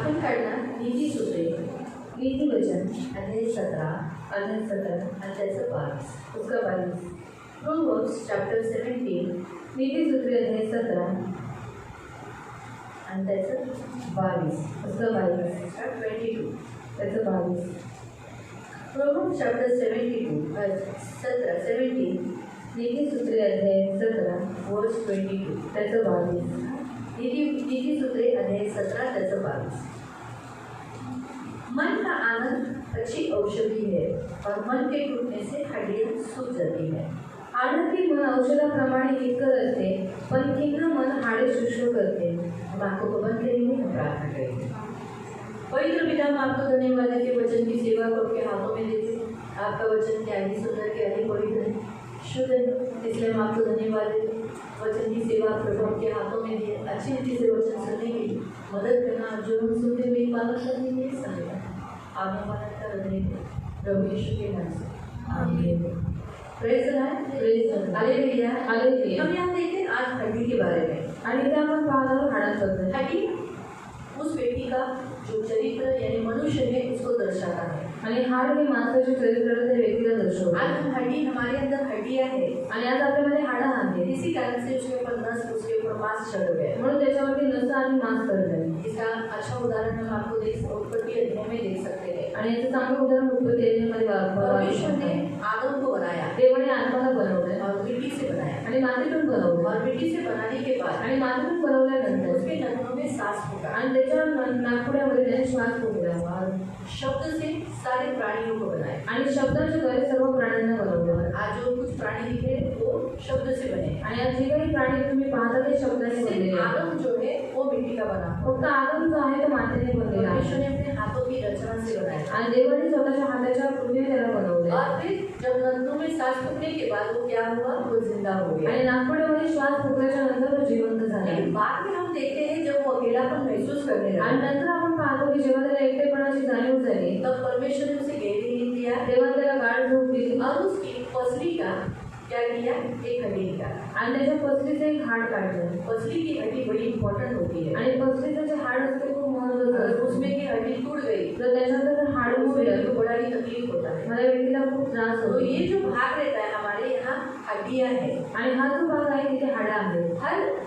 आपण काढणार नीती सूत्रे, नीति वचन अध्याय 17 आणि त्याचं 22, उसका 22. प्रोव्हर्ब्स चॅप्टर 17, नीति सूत्रे अध्याय 17 आणि त्याचं 22, उसका 22, 22, त्याचं 22. प्रोव्हर्ब्स चॅप्टर 17, नीति सूत्रे अध्याय 17 वर्स 22, त्याचं 22. नीति सूत्रे अध्याय 17 त्याचं 22. मन का आनंद अच्छी औषधि है और मन के टूटने से हड्डियां सूज जाती है. आनंदी मन औषधाप्रमाणे हितकर असते, पण खिन्न मन हाडे शुष्क करते. हम आंखों को बंद करेंगे, हम प्रार्थना करेंगे. पवित्र पिता, हम आपको धन्यवाद है कि वचन की सेवा को आपके हाथों में देते. आपका वचन क्या ही सुंदर, क्या ही पवित्र है, शुद्ध है, इसलिए हम आपको धन्यवाद देते. वचन की सेवा प्रभु आपके हाथों में दिए. अच्छी रीति से वचन सुनने की मदद करना, जो हम सुनते हुए पालन करने के लिए सहायता. आगे मदद कर रहे प्रभु यीशु के नाम से, आमीन. Praise the Lord, hallelujah, hallelujah. हम यहाँ देखते हैं आज हड्डी के बारे में. आणि त्या आपण पाहणार हाडांबद्दल. हड्डी उस व्यक्ति का जो चरित्र यानी मनुष्य है उसको दर्शाता है. आणि हाड हे माणसाचे चरित्र त्या व्यक्तीला दर्शवतो. आज हड्डी, हमारे अंदर हड्डियां है आणि आज आपल्यामध्ये हाडं आहेत. इसी कारण से उसके ऊपर नस, उसके ऊपर मांस चढ़ गए, म्हणून त्याच्यावरती नस आणि मांस चढले. इसका अच्छा उदाहरण हम आपको उत्पत्ति अध्याय में देख सकते हैं. आणि याचं चांगलं उदाहरण उत्पत्ति अध्यायामध्ये परमेश्वर ने आदम को बनाया, देवाने आदमाला बनवलं और मिट्टी से बनाया आणि मातीतून बनवलं. और मिट्टी से बनाने के बाद आणि मातीतून बनवल्यानंतर उसके नथनों में सांस फूंका आणि त्याच्या नाकपुड्यामध्ये त्याने श्वास फुंकला. और शब्द से सारे प्राणियों को बनाए आणि शब्दाच्या द्वारे सर्व प्राण्यांना बनवलं. आज जो कुछ प्राणी दिखे वो शब्द से बने आणि आज जे काही प्राणी तुम्ही पाहता ते शब्दाने बनलेले. आदम जो है वो मिट्टी का बना, फक्त आदम जो आहे तो मातीने बनलेला. परमेश्वर ने अपने हाथों की रचना से बनाया आणि देवाने स्वतःच्या हाताच्या कृतीने त्याला बनवले. और फिर जब नथनों में सांस फूंकने के बाद वो क्या हुआ, वो जिंदा हो गया आणि नाकपुड्यामध्ये श्वास फुंकल्याच्या नंतर तो जिवंत झाला. बाद में हम देखते हैं जब वो अकेलापन महसूस करने लगा आणि नंतर आपण पाहतो की जेव्हा त्याला एकटेपणाची जाणीव झाली, तब परमेश्वर ने उसे गहरी नींद दिया, तेव्हा त्याला गाढ झोप दिली और उसकी पसली का क्या किया, एक हड्डी निकाला आणि त्याच्या पसलीचे एक हाड काढलं. पसली की हड्डी बड़ी इंपॉर्टेंट होती है आणि पसलीचं जे हाड असते खूप महत्त्वाचं असतं. उसमें की हड्डी टूट गई तर त्याच्यानंतर हाड मोडलं तो बड़ा ही तकलीफ होता है, मला व्यक्तीला खूप त्रास होतो. ये जो भाग रहता है हमारे यहाँ हड्डियाँ है आणि हा जो भाग आहे तिथे हाडं आहेत.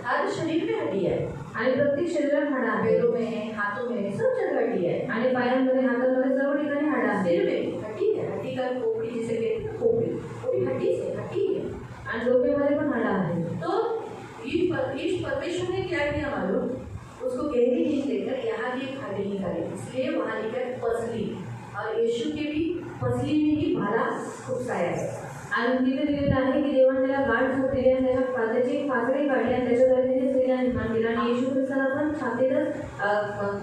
हर शरीर में हड्डियाँ है आणि प्रत्येक शरीरात हाडं आहेत. पैरों में है, हाथों में है, सब जगह हड्डी है आणि पायांमध्ये, हातांमध्ये सर्व ठिकाणी हाडं आहेत. सिर में हड्डी है, हड्डी का खोपड़ी जिसे कहते हैं खोपड़ी, वो भी हड्डी से हड्डी है आणि डोक्यामध्ये पण हाडं आहेत. तो इस परमेश्वर ने क्या किया मालूम, उसको गहरी नींद लेकर यहाँ की एक हड्डी निकाली, इसलिए वहाँ लिखा पसली. और यीशु के भी पसली में ही भाला खुपसाया है आणि तिथे दिलेलं आहे की देवाने त्याला गाढ झोप दिली आणि त्याच्या पात्याची एक पातळी काढली आणि त्याच्याद्वारे तिने स्त्रीला निर्माण केलं आणि येशू ख्रिस्ताला पण छातीतच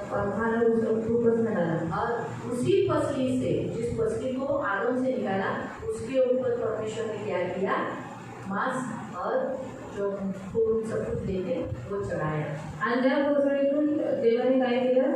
भाला उपसण्यात आला. और उसी पसली से, जिस पसली को आदम से निकाला, उसके ऊपर परमेश्वर ने क्या किया, मांस और जो फूल सब कुछ देते वो चढ़ाया आणि त्या पसलीतून देवाने काय केलं,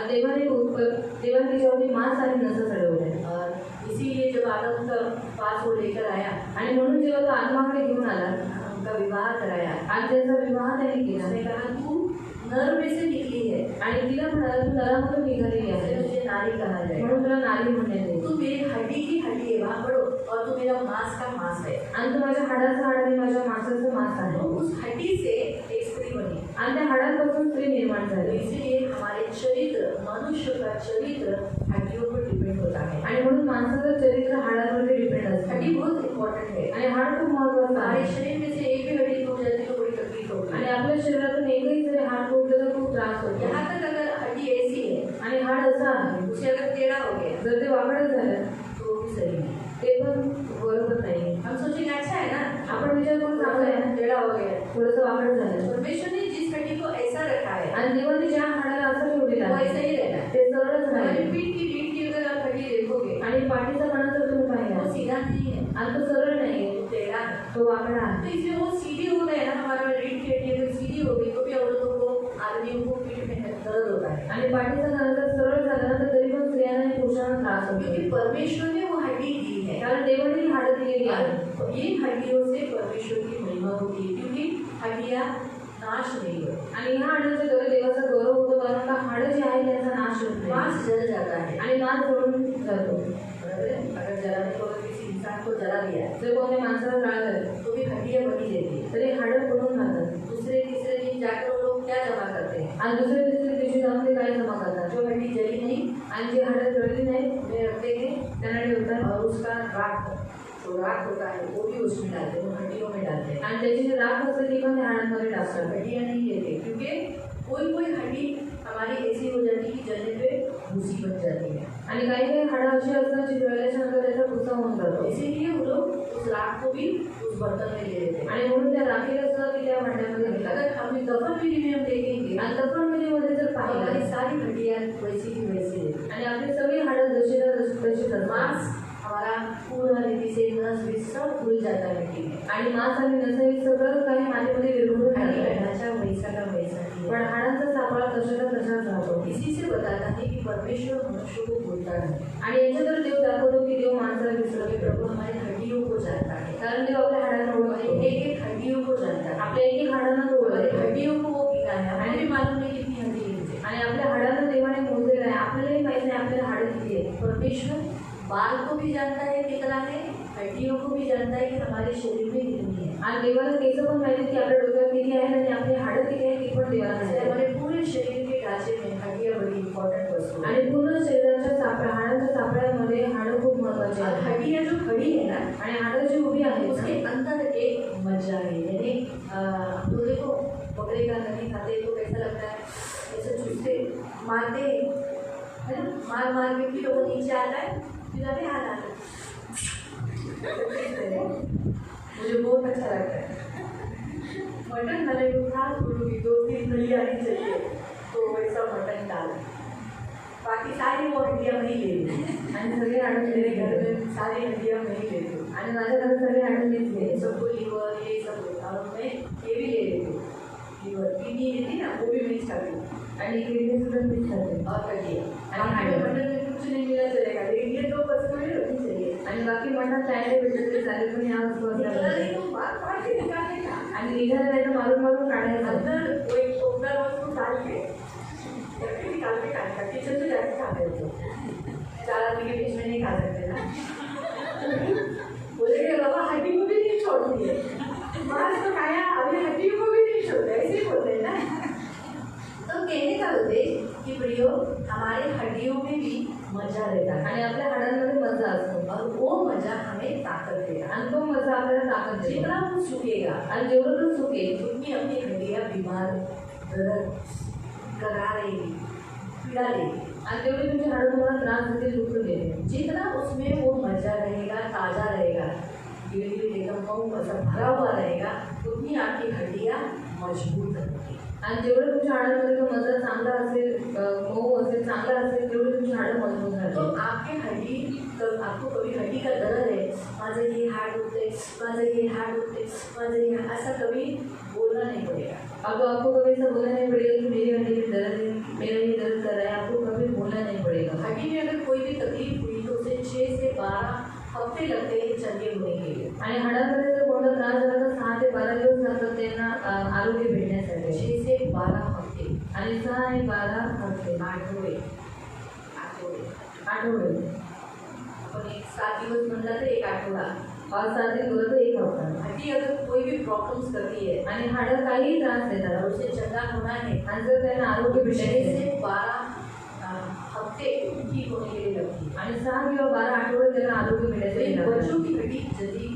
देवाने त्याच्यावरती मांस आणि नस चढवले. और इसीलिए जब आदम का पास वो लेकर आया आणि म्हणून जेव्हा तो आदमाकडे घेऊन आला, उनका विवाह कराया आणि त्यांचा विवाह त्याने केला. त्याने कहा तू नर में से निकली है आणि तिला म्हणाला तू नरामधून निघालेली आहे, तुझे नारी कहा जाए, म्हणून तुला नारी म्हणण्यात येईल. तू मेरी हड्डी की हड्डी है, वहाँ पढ़ो, और तू मेरा मांस का मांस है आणि तू माझ्या हाडाचा हाड आणि माझ्या मांसाचं मांस आहे. उस हड्डी से एक स्त्री बनी आणि त्या हाडांपासून स्त्री निर्माण झाली. इसीलिए हमारे चरित्र, मनुष्य का चरित्र हड्डियों पर डिपेंड होता है आणि म्हणून माणसाचं चरित्र हाडांवरती डिपेंड असतं. हड्डी बहुत इम्पॉर्टंट है आणि हाड खूप महत्त्वाचं आहे. हमारे शरीर में से एक भी हड्डी टूट जाती तो बड़ी तकलीफ होगी आणि आपल्या शरीरातून एकही जरी हाड टूटलं तर खूप त्रास होतो. यहाँ तक अगर हड्डी ऐसी है आणि हाड असं आहे, उसे अगर टेढ़ा हो गया, जर ते वाकडं झालं तो वो भी सही नहीं, ते पण बरोबर नाही. हम सोचेंगे अच्छा है ना, आपण विचार करून चांगलं आहे ना, टेढ़ा हो गया, थोडंसं वाकडं झालं. परमेश्वर ने जिस हड्डी को ऐसा रखा है आणि देवाने ज्या हाडाला असं ठेवलेलं आहे, ऐसा ही रहना, ते सरळच राहील. पीठ की अगर आप हड्डी देखोगे आणि पाठीचा कणा जर तुम्ही पाहिला, वो सीधा नहीं है आणि तो सरळ नाही है, टेढ़ा है, तो वाकडा आहे. तो इसलिए वो सीधी हो गया ना, हमारा रीढ़ की हड्डी अगर सीधी हो गई तो भी औरतों को, आदमियों को पीठ में दर्द होता है आणि पाठीचा कणा जर सरळ झाला ना तर तरी पण स्त्रियांना आणि पुरुषांना त्रास होतो. क्योंकि परमेश्वर ने वो हड्डी दी है, कारण देवाने ही हाडं दिलेली आहे. इन हड्डियों से परमेश्वर की महिमा होती है, क्योंकि हड्डियाँ नाश नहीं होती. आणि ह्या हाडांच्या द्वारे देवाचा गौरव होतो, कारण का हाडं जे आहे त्यांचा नाश होत नाही, मांस जल जाता है। आणि मांस जळून जातो। बराबर है? अगर जलाने को किसी इंसान को जला दिया जर कोणी माणसाला जाळलं तो भी हड्डियां बनी रहती है। तरी हाडं पडून राहतात। दूसरे तीसरे दिन जाकर वो लोग क्या जमा करते हैं? आणि दुसऱ्या तिसऱ्या दिवशी जाऊन ते काय जमा करतात, जो हड्डी जली नहीं आणि जी हाडं जळली नाही उन्हें रखते हैं त्यांना ठेवतात, और उसका राख जो राख होता है वो भी उसमें डालते हैं, वो हड्डियों में डालते हैं। आणि त्याची जी राख असते ती पण त्या हाडांमध्ये टाकतात। हड्डियां नहीं लेते क्योंकि कोई कोई हड्डी हमारी ऐसी हो जाती है कि जलने पे भूसी बन जाती है। आणि काही काही हाडं अशी असतात जी जळल्याच्या नंतर त्याचा भुसा होऊन जातो, इसीलिए वो लोग उस राख को भी उस बर्तन में ले लेते हैं। आणि म्हणून त्या राखीला सुद्धा ती त्या भांड्यामध्ये घेतात। अगर हम दफन विधि में हम देखेंगे आणि दफनविधीमध्ये जर तो हमारी पाहिलं सारी हड्डियां वैसी की वैसी है। आणि आपली सगळी हाडं जशीला तशीच असतात, मांस हमारा पूर्ण रीति से नस भी सब खुल जाता है मिट्टी में, आणि मांस आणि नस हे सगळं काही मातीमध्ये विरघळून हड्डी का राहतं, ढांचा वैसा का वैसा ही पण है। हाडांचा सापळा तशाला तसाच राहतो। इसी से बताता है कि परमेश्वर मनुष्य को भूलता है, आणि याच्यावर देव दाखवतो की देव माणसाला विसरतो, कि प्रभु हमारे हड्डियों को जानता है, कारण देव आपल्या हाडांना हमारे ओळखतो, एक एक हड्डियों को जानता है, आपल्या एक एक हाडांना तो हमारे ओळखतो, हड्डियों को वो पीता है। हमें भी मालूम नहीं कितनी हड्डी है मुझे। आणि आपल्या हाडांना देवाने मोजलेलं आहे, आपल्यालाही माहिती नाही आपल्याला हाडं किती आहे। परमेश्वर बाल को भी जानता है कितना है, हड्डियों को भी जानता है कि हमारे शरीर में कितनी है। आणि देवाला केस पण माहिती की आपल्या डोक्यात किती आहे आणि आपले हाडं किती आहे ती पण देवाला इसलिए माहिती आहे। हमारे पूरे शरीर के ढांचे में हड्डियां बड़ी इंपॉर्टेंट वस्तु है। आणि पूर्ण शरीराच्या सापळ्या हाडांच्या सापळ्यामध्ये हाडं खूप महत्वाचे और आहेत, हड्डियां जो खड़ी है ना आणि हाडं जी उभी आहेत उसके ना, अंदर एक मज्जा है, यानी तो देखो बकरे का नहीं खाते तो कैसा लगता है, ऐसे चूसते मारते है ना, मार मार के फिर वो नीचे आता है, फिर आते हाथ आते मुझे बहुत अच्छा लगता है। मटन डाले तो खा थोड़ी 2-3 नली आनी चाहिए तो वैसा मटन डाल, बाकी सारी वो हड्डियाँ मैं ही ले ली। आणि सगळे हाडं मेरे मेरे घर घर में सारी हड्डियाँ मैं ही लेती हूँ, आणि माझ्या घरात सगळे हाडं मीच घे, सबको लीवर ये सब होता है, और मैं ये भी ले लेती हूँ, लीवर किडनी लेती ना वो भी मिक्स करती हूँ, आणि किडनी सुद्धा मीच खाते, और हड्डियाँ। आणि हमें मटन में कुछ नहीं मिला चलेगा, लेकिन ये 2 वस्तुएं होनी चाहिए। आणि बाकी मटण काय नाही भेटत ते चालेल, पण या वस्तू निकला असल्या नहीं तो बात काट के निकालने का, आणि निघालं नाही तर मारून मारून काढायचं, अंदर वो एक टोकरा वस्तु डाल के करके निकाल के खाने का, किचन में जाके खा रहे हो 4 आदमी के बीच में नहीं खा सकते ना। बोलेंगे बाबा हड्डी को भी नहीं छोड़ती है, मांस तो खाया अभी हड्डियों को भी नहीं छोड़ते, ऐसे ही बोलते हैं ना। तो कहने का उद्देश्य कि प्रियो हमारे हड्डियों में भी मजा रहता है, आणि आपल्या हाडांमध्ये मजा असतो, और वो मजा हमें ताकत देगा। आणि तो मजा आपल्याला ताकद देतो, जितना वो सूखेगा आणि जेवढं तो सुकेल उतनी अपनी हड्डियाँ बीमार दर्द करा रहेगी, पीड़ा लेगी। आणि तेवढे तुमचे हाडं तुम्हाला त्रास देतील, दुःख देतील। जितना उसमें वो मजा रहेगा, ताज़ा रहेगा, गिली एकदम मऊ ऐसा भरा हुआ रहेगा, उतनी आपकी हड्डियाँ मजबूत रहेगी। आणि जेवढं तुमच्या हाडांमध्ये तो मजा चांगला असेल, मऊ असेल, चांगला असेल, तेवढे तुमची हाडं मजबूत तो राहतील। आपके हड्डी आपको कभी हड्डी का दर्द है, माझं ये हाड दुखते, माझं ये हाड दुखते, माझं ये ऐसा कभी बोलना नहीं पड़ेगा। अब आपको कभी ऐसा बोलना नहीं पड़ेगा कि मेरी हड्डी में दर्द है, मेरा ये दर्द कर रहा है, आपको कभी बोलना नहीं पड़ेगा। हड्डी में अगर कोई भी तकलीफ हुई तो उसे 6 से 12 हफ्ते लगते हैं चंगे होने के लिए। आणि हाडांमध्ये जर कोणता त्रास झाला तर 6 ते 12 दिवस लागतात त्यांना आरोग्य भेटण्यासाठी, 6 से 12 हफ्ते, आणि 6 आणि 12 हफ्ते, आठवडे आठवडे, पण एक 7 दिवस म्हणला तर एक आठवडा। और 7 दिन बोला तर 1 हफ्ता। हड्डी अगर कोई भी प्रॉब्लम्स करती है आणि हाडं काहीही त्रास देतात और उसे चंगा होना है, आणि जर त्यांना आरोग्य 6 भेटायचे से 12 हफ्ते ठीक होने के लिए लगती है। आणि 6 किंवा 12 आठवडे त्यांना आरोग्य भेटायचे तो लागतात। बच्चों की हड्डी जल्दी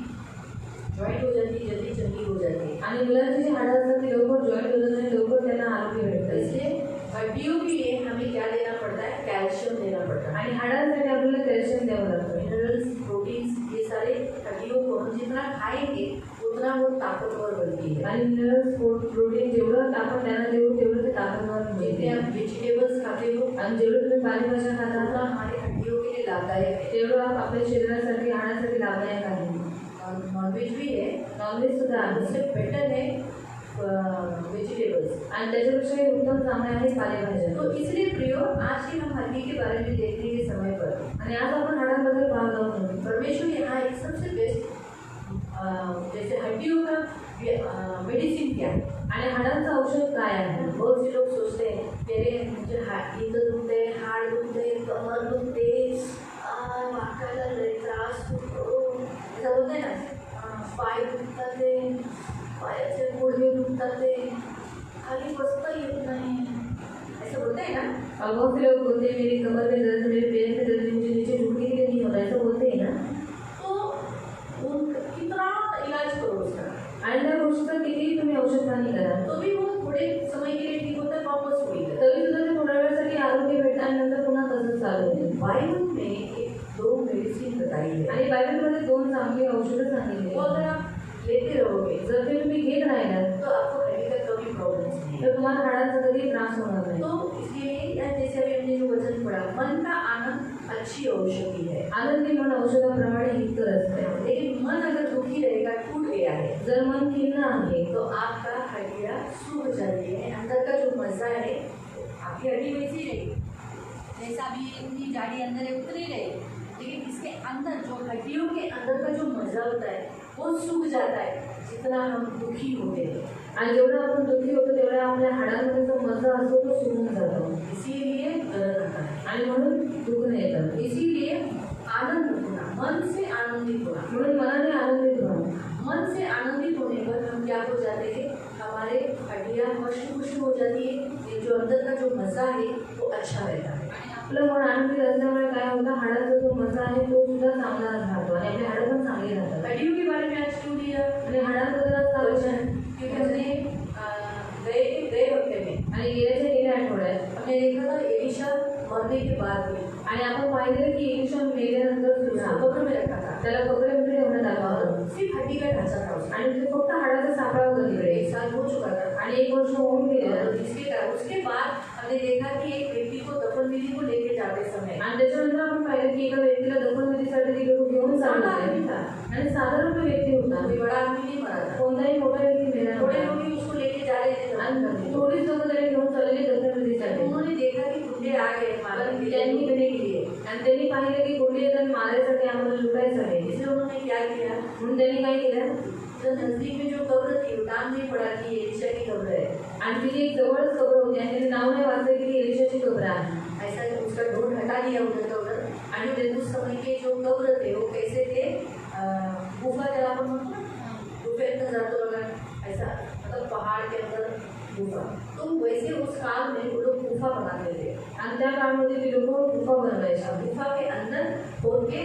जॉइंट हो जाती है, जल्दी चंगी हो जाती है। आणि मुलांची जी हाडं असतात ती लवकर जॉईंट होतात आणि लवकर त्यांना आरोग्य भेटतं। इसलिए हड्डियों के लिए हमें क्या देना पड़ता है, कैल्शियम देना पड़ता है। आणि हाडांसाठी आपल्याला कॅल्शियम द्यावं लागतं, मिनरल्स, प्रोटीन्स, ये सारे हड्डियों को हम जितना खाएंगे उतना वो ताकतवर बनती है। आणि मिनरल्स, प्रोटीन जेवढं आपण त्यांना देऊ तेवढं ते ताकदवर जितने मिळते। आप वेजिटेबल्स खाते हो आणि जेवढं तुम्ही पालेभाज्या खाता उतना हमारे हड्डियों के लिए लाभदायक है। तेवढं आपल्या शरीरासाठी, हाडांसाठी लाभदायक आहे। और नॉनवेज भी है, नॉनव्हेज सुद्धा आहे, उससे बेटर है वेजिटेबल्स। आणि त्याच्यापेक्षाही उत्तम चांगले आहे पालेभाज्या। तो इसलिए प्रियो आज ही हम हड्डी के बारे में देखने के समय पर आणि आज आपण हाडांबद्दल पाहत आहोत। परमेश्वर यहाँ एक सबसे बेस्ट जैसे हड्डियों का मेडिसिन क्या है। आणि हाडांचं औषध काय आहे? बहुत से लोग सोचते हैं कि अरे मुझे इथं दुखते, हाड दुखते, कमर दुखते, वाकायला लय त्रास होतो, असं बोलते ना, पाय दुखतात ते, पायाचे गुडघे दुखतात ते, खाली बसता येत नाही, ऐसा बोलते हैं ना। और बहुत से लोग बोलते हैं मेरी कमर में दर्द, मेरे पैर में दर्द, मुझे नीचे झुकने के लिए नहीं होता, ऐसा बोलते हैं ना। तो उन कितना इलाज करो उसका, आणि त्या गोष्टीचा कितीही तुम्ही औषध पाणी करा, तो भी वो थोड़े समय के लिए ठीक होता है, वापस वही करता तरी सुद्धा ते थोड्या वेळासाठी आरोग्य भेटतं आणि नंतर पुन्हा तसंच चालू होईल. है। बाइबल में एक दो मेडिसिन बताई है, आणि बायबलमध्ये 2 चांगली औषधं सांगितली वो आहेत. अगर आप लेते रहोगे जर ते तुम्ही घेत राहिलात तो आपको हड्डी का कभी प्रॉब्लम नहीं है। तर तुम्हाला हाडांचा कधी त्रास होणार नाही. तो इसलिए या जैसे अभी हमने जो वचन पढ़ा, मन का आनंद अच्छी औषधि है, आनंदी मन औषधाप्रमाणे हितकर असते. लेकिन मन अगर दुखी रहेगा, टूट गया है, जर मन खिन्न आहे तो आपका हड्डियाँ सूख जाती है, अंदर का जो मजा है, आपकी हड्डी वैसी रहेगी जैसा भी इतनी जाड़ी अंदर है उतनी रहेगी, लेकिन इसके अंदर जो हड्डियों के अंदर का जो मजा होता है वो सूख जाता है, जितना हम दुखी होते हैं। आणि जेवढा आपण दुःखी होतो तेवढा आपल्या हाडांमध्ये जो मजा असतो तो सुकून जातो इसीलिए दर्द होता है, आणि म्हणून दुखणं येतं. इसीलिए आनंद होना, मन से आनंदित होना। म्हणून मनाने आनंदित व्हा. मन से आनंदित होने पर हम क्या हो जाते हैं, हमारे हड्डियाँ हष्ट हो जाती है, ये जो अंदर का जो मज़ा है वो अच्छा रहता है। आपलं मन आनंदित असल्यामुळे काय होतं, हाडाचा जो मजा आहे तो सुद्धा चांगला राहतो आणि आपले हाडं पण चांगली राहतात. हड्डियों के बारे में आज क्यों दिया, आणि हाडांबद्दल आज का वचन, क्योंकि हमने गए हफ्ते में आणि गेल्या आठवड्यात हमने देखा था एलिशा मरने के बाद में, आणि आपण पाहिलं की एलिशा मेल्यानंतर उसको सुद्धा कब्र में रखा था, त्याला कपड्यामध्ये ठेवण्यात आलं होतं सिर्फ हड्डी का ढांचा था उसका। आणि ते फक्त हाडाचा सापळा होता तिकडे. 1 साल हो चुका था, आणि 1 वर्ष होऊन गेलेलं. उसके बाद हमने देखा कि एक व्यक्ति को दफन विधि को लेके जाते समय आणि त्याच्यानंतर आपण पाहिलं की एका व्यक्तीला दफनविधीसाठी ती लोक घेऊन चालले साधा होते. आदमी था, आणि साधारण तो व्यक्ती होता, कोई बड़ा आदमी नहीं मरा था, कोणताही मोठा व्यक्ती मेला थोड़े नव्हता. लोग ही उसको लेके जा रहे थे आणि दफन करने। थोडीच लोक त्याला घेऊन चाललेली तो दफनविधीसाठी. उन्होंने देखा कि गुंडे आ गए मारने के त्यांनी लिए के लिए, आणि त्यांनी पाहिलं की गुंडे येतात मारायसाठी, आम्हाला लुटायचं आहे. इसलिए उन्होंने क्या किया, म्हणून त्यांनी काय केलं, जो नजदीक में जो कब्र थी वो नाम नहीं पड़ा कि ये एलिशा की कब्र है, आणि तिथे एक जवळच कब्र होती आणि त्यांनी नाव नाही वाचलं की एलिशाची कब्र आहे. ऐसा उसका ढोल हटा दिया उधर का उधर। आणि उस समय के जो कब्र थे वो कैसे थे, गुफा जरा अपन बोलते हैं ना, गुफे अंदर जाते बघा, ऐसा मतलब पहाड़ के अंदर गुफा, तो वैसे उस काल में वो लोग गुफा बनाते थे, आणि त्या काळामध्ये ते लोक गुफा बनवायच्या. गुफा के अंदर खोद के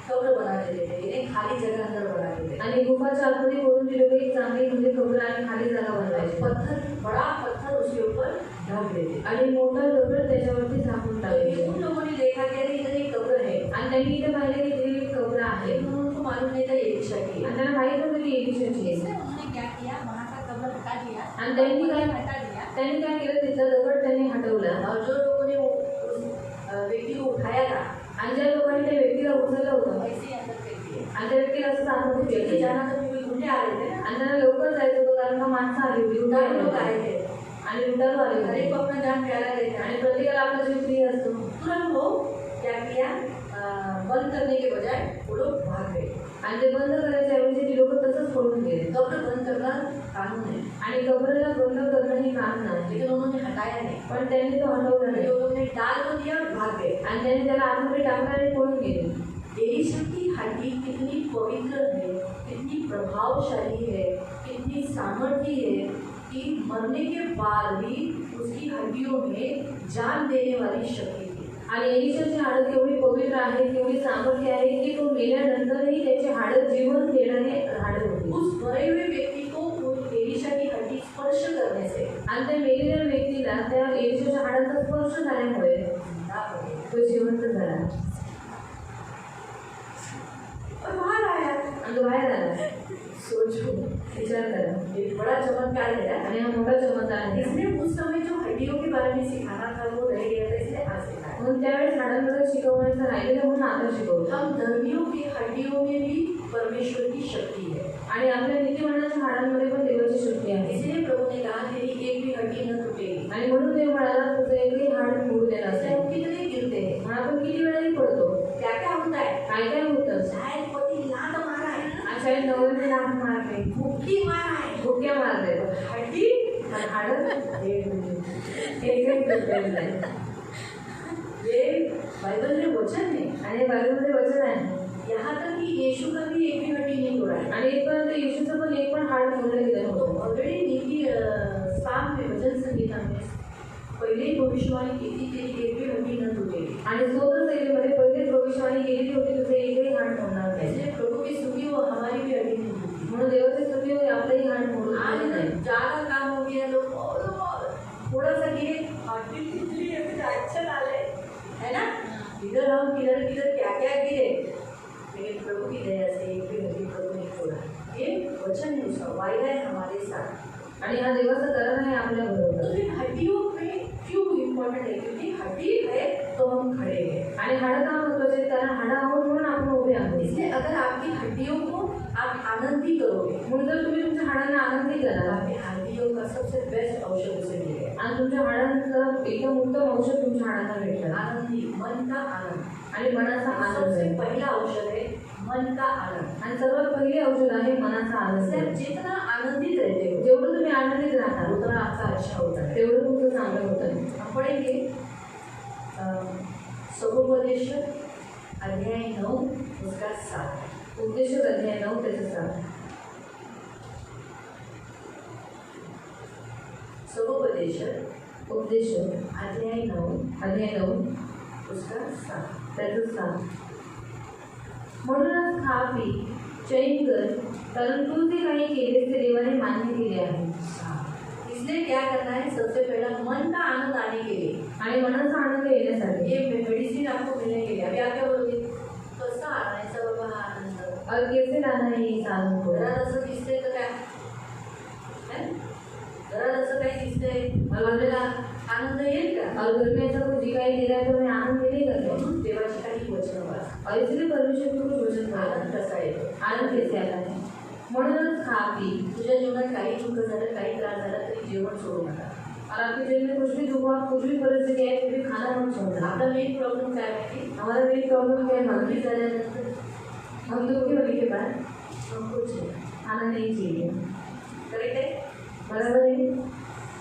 कब्र बना देते थे, यानी खाली जगह अंदर बना देते थे, आणि गुफाच्या आतमध्ये खोदून ती लोक एक चांगली म्हणजे कब्र आणि खाली जागा बनवायची. पत्थर, बड़ा पत्थर उसके ऊपर ढक देते। आणि मोठा दगड त्याच्यावरती झाकून तो टाकायचे. उन लोगों ने देखा कि अरे इधर एक कब्र है, आणि त्यांनी इथे पाहिलं की इथे एक कब्र आहे लेकिन उनको मालूम नहीं था ये एलिशा की है। आणि त्यांना माहित होतं की एलिशाची आहे. इसलिए उन्होंने क्या किया, वहाँ का कब्र हटा दिया आणि त्यांनी काय हटा दिया। त्यांनी काय केलं, तिथला दगड त्यांनी हटवला. और जो लोगों ने उस व्यक्ति को उठाया था, आणि ज्या लोकांनी त्या व्यक्तीला उचललं होतं वैसे ही अंदर फेंक दिया। आणि त्या व्यक्तीला असं आतमध्ये जल्दी फेकलं. जाना था क्योंकि गुंडे आ रहे थे ना, आणि त्यांना लवकर जायचं होतं कारण का माणसं आली होती, लुटारू लोग आए थे, आणि लुटारू आले हर एक होते. को अपना जान प्यारा रहता है। आणि प्रत्येकाला आपला जीव प्रिय असतो. तुरंत वो क्या किया, बंद करने के बजाय वो लोग भाग गए। आणि ते बंद करायच्या ऐवजी ती लोक तसंच पळून गेले. कब्र बंद करना कानून है, आणि कब्रला बंद करणं हे काम नाही, लेकिन उन्होंने हटाया नहीं, पण त्यांनी तो हटवला नाही. जो लोग ने डाल को दिया और भाग गए। आणि त्यांनी त्याला आतमध्ये टाकलं आणि पळून गेले. एलिशा की हड्डी कितनी पवित्र है, कितनी प्रभावशाली है, कितनी सामर्थ्य है कि मरने के बाद भी उसकी हड्डियों में जान देने वाली शक्ति थी। आणि एलिशाची हाडं केवढी पवित्र आहे, केवढी सामर्थ्य आहे की तो मेल्यानंतरही त्याची हाडं जीवन देणारी हाडं होती. उस मरे हुए व्यक्ति को उस एलिशा की हड्डी स्पर्श करने से आणि त्या मेलेल्या व्यक्तीला त्या एलिशाच्या हाडांचा स्पर्श झाल्यामुळे तो जिवंत झाला और बाहर आया। आणि तो बाहेर आला. सोचो, विचार करा, एक बड़ा चमत्कार है। आणि हा मोठा चमत्कार आहे. इसने उस समय जो हड्डियों के बारे में सिखाना था वो रह गया था, इसलिए आज सिखाया। म्हणून त्यावेळेस हाडांबद्दल शिकवण्याचं राहिलेलं म्हणून आता शिकवतो. हम धर्मियों की हड्डियों में भी परमेश्वर की शक्ति है, आणि आपल्या नीतिमंडळाच्या हाडांमध्ये पण देवाची शक्ती आहे. इसलिए प्रभु ने कहा तेरी एक भी हड्डी न टूटेगी। आणि म्हणून ते म्हणाला तुझं एकही हाड मोडू देणार ऐसे नाही. हम कितने गिरते हैं, म्हणून आपण किती वेळाही पडतो, क्या क्या होता है, काय काय होतं. शायद पति लात मारा है, अशा नवऱ्याने लाथ मारते, खूब बुकी मार आहे भुक्या मारले हड्डी आणि हाडं ये बाइबल में वचन है आणि बायबलमध्ये वचन आहे यहाँ तक कि यीशु का भी एक भी हड्डी नहीं तोड़ा है आणि इथपर्यंत येशूचं पण एक पण हाड मोडलं गेलं नव्हतं ऑलरेडी नीति साम में वचन संहिता में पहले ही भविष्यवाणी की थी तेरी एक भी हड्डी न टूटेगी आणि स्तोत्र संहितेमध्ये पहिलेच भविष्यवाणी केलेली होती तुझे एकही हाड मोडणार नाही ऐसे प्रभु की स्तुति वो हमारी भी हड्डी नहीं टूटती म्हणून देवाची स्तुती होई आपलंही हाड मोडून आज नाही ज्यादा काम हो गया लोग थोड़ा सा गिरे हड्डी टूटी है फिर अच्छा डाले है ना इधर हम किधर किधर क्या क्या गिरे लेकिन प्रभु की दया से एक भी हड्डी प्रभु नहीं छोड़ा ये वचन है उसका वायदा है हमारे साथ आणि हा देवाचा करण आहे आपल्या बरोबर तो फिर हड्डियों में क्यों इम्पोर्टेंट है क्योंकि हड्डी है तो हम खड़े हैं आणि हाडं का महत्वाचे आहेत कारण हाडं आहोत म्हणून आपण उभे आहोत इसलिए अगर आपकी हड्डियों को आप आनंदी करोगे म्हणून जर तुम्ही तुमच्या हाडांना आनंदी तो कराल आपकी हड्डियों का सबसे बेस्ट औषध उसे मिलेगा आणि तुमच्या हाडांचं एकदम उत्तम औषध तुमच्या हाडांना भेटणार आनंदी मन का आनंद आणि मनाचा आनंद सबसे आहे पहला औषध है मन का आनंद आणि सर्वात पहिले औषध आहे मनाचा आनंद इसलिए आप जितना आनंदित रहते हो जेवढं तुम्ही आनंदित राहता उतना आपका अच्छा होता है तेवढं तुमचं चांगलं होतं हम पढ़ेंगे सगोपदेश अध्याय 9 उसका 7 उपदेश अध्याय 9 त्याचं 7 सगोपदेश उपदेश अध्याय 9 अध्याय 9 उसका 7 त्याचं 7 म्हणूनच खा पी चैन कर कारण तू जे काही केलेस ते देवाने मान्य केले आहे इसलिए क्या करना है सबसे पहला मन का आनंद आने के लिए आणि मनाचा आनंद येण्यासाठी ये मेडिसिन आपको मिलने के लिए अभी आप क्या बोलोगे कसं आणायचं बाबा हा आनंद और कैसे लाना है ये साधन को घरात असं दिसतंय तर काय हैं? घरात असं काही दिसतंय आपल्याला आनंद येईल का और घर में ऐसा कुछ दिखाई दे रहा है तो मैं आनंद नहीं करते म्हणून देवाची काही वचन वाच और इसलिए परमेश्वर को कुछ वचन पढ़ा आनंद कसा येतो आनंद कैसे आता है म्हणूनच खा पी तुझ्या जीवनात काही दुःख झालं काही त्रास झाला तरी जेवण सोडू नका और आपके जीवन में कुछ भी दुख हो कुछ भी परिस्थिति है फिर भी खाना मत छोड़ना आपला मेन प्रॉब्लेम काय माहिती हमारा मेन प्रॉब्लम क्या है नोकरी झाल्यानंतर हम दुखी होने के बाद हमको चाहिए खाना नहीं चाहिए करेक्ट आहे बराबर है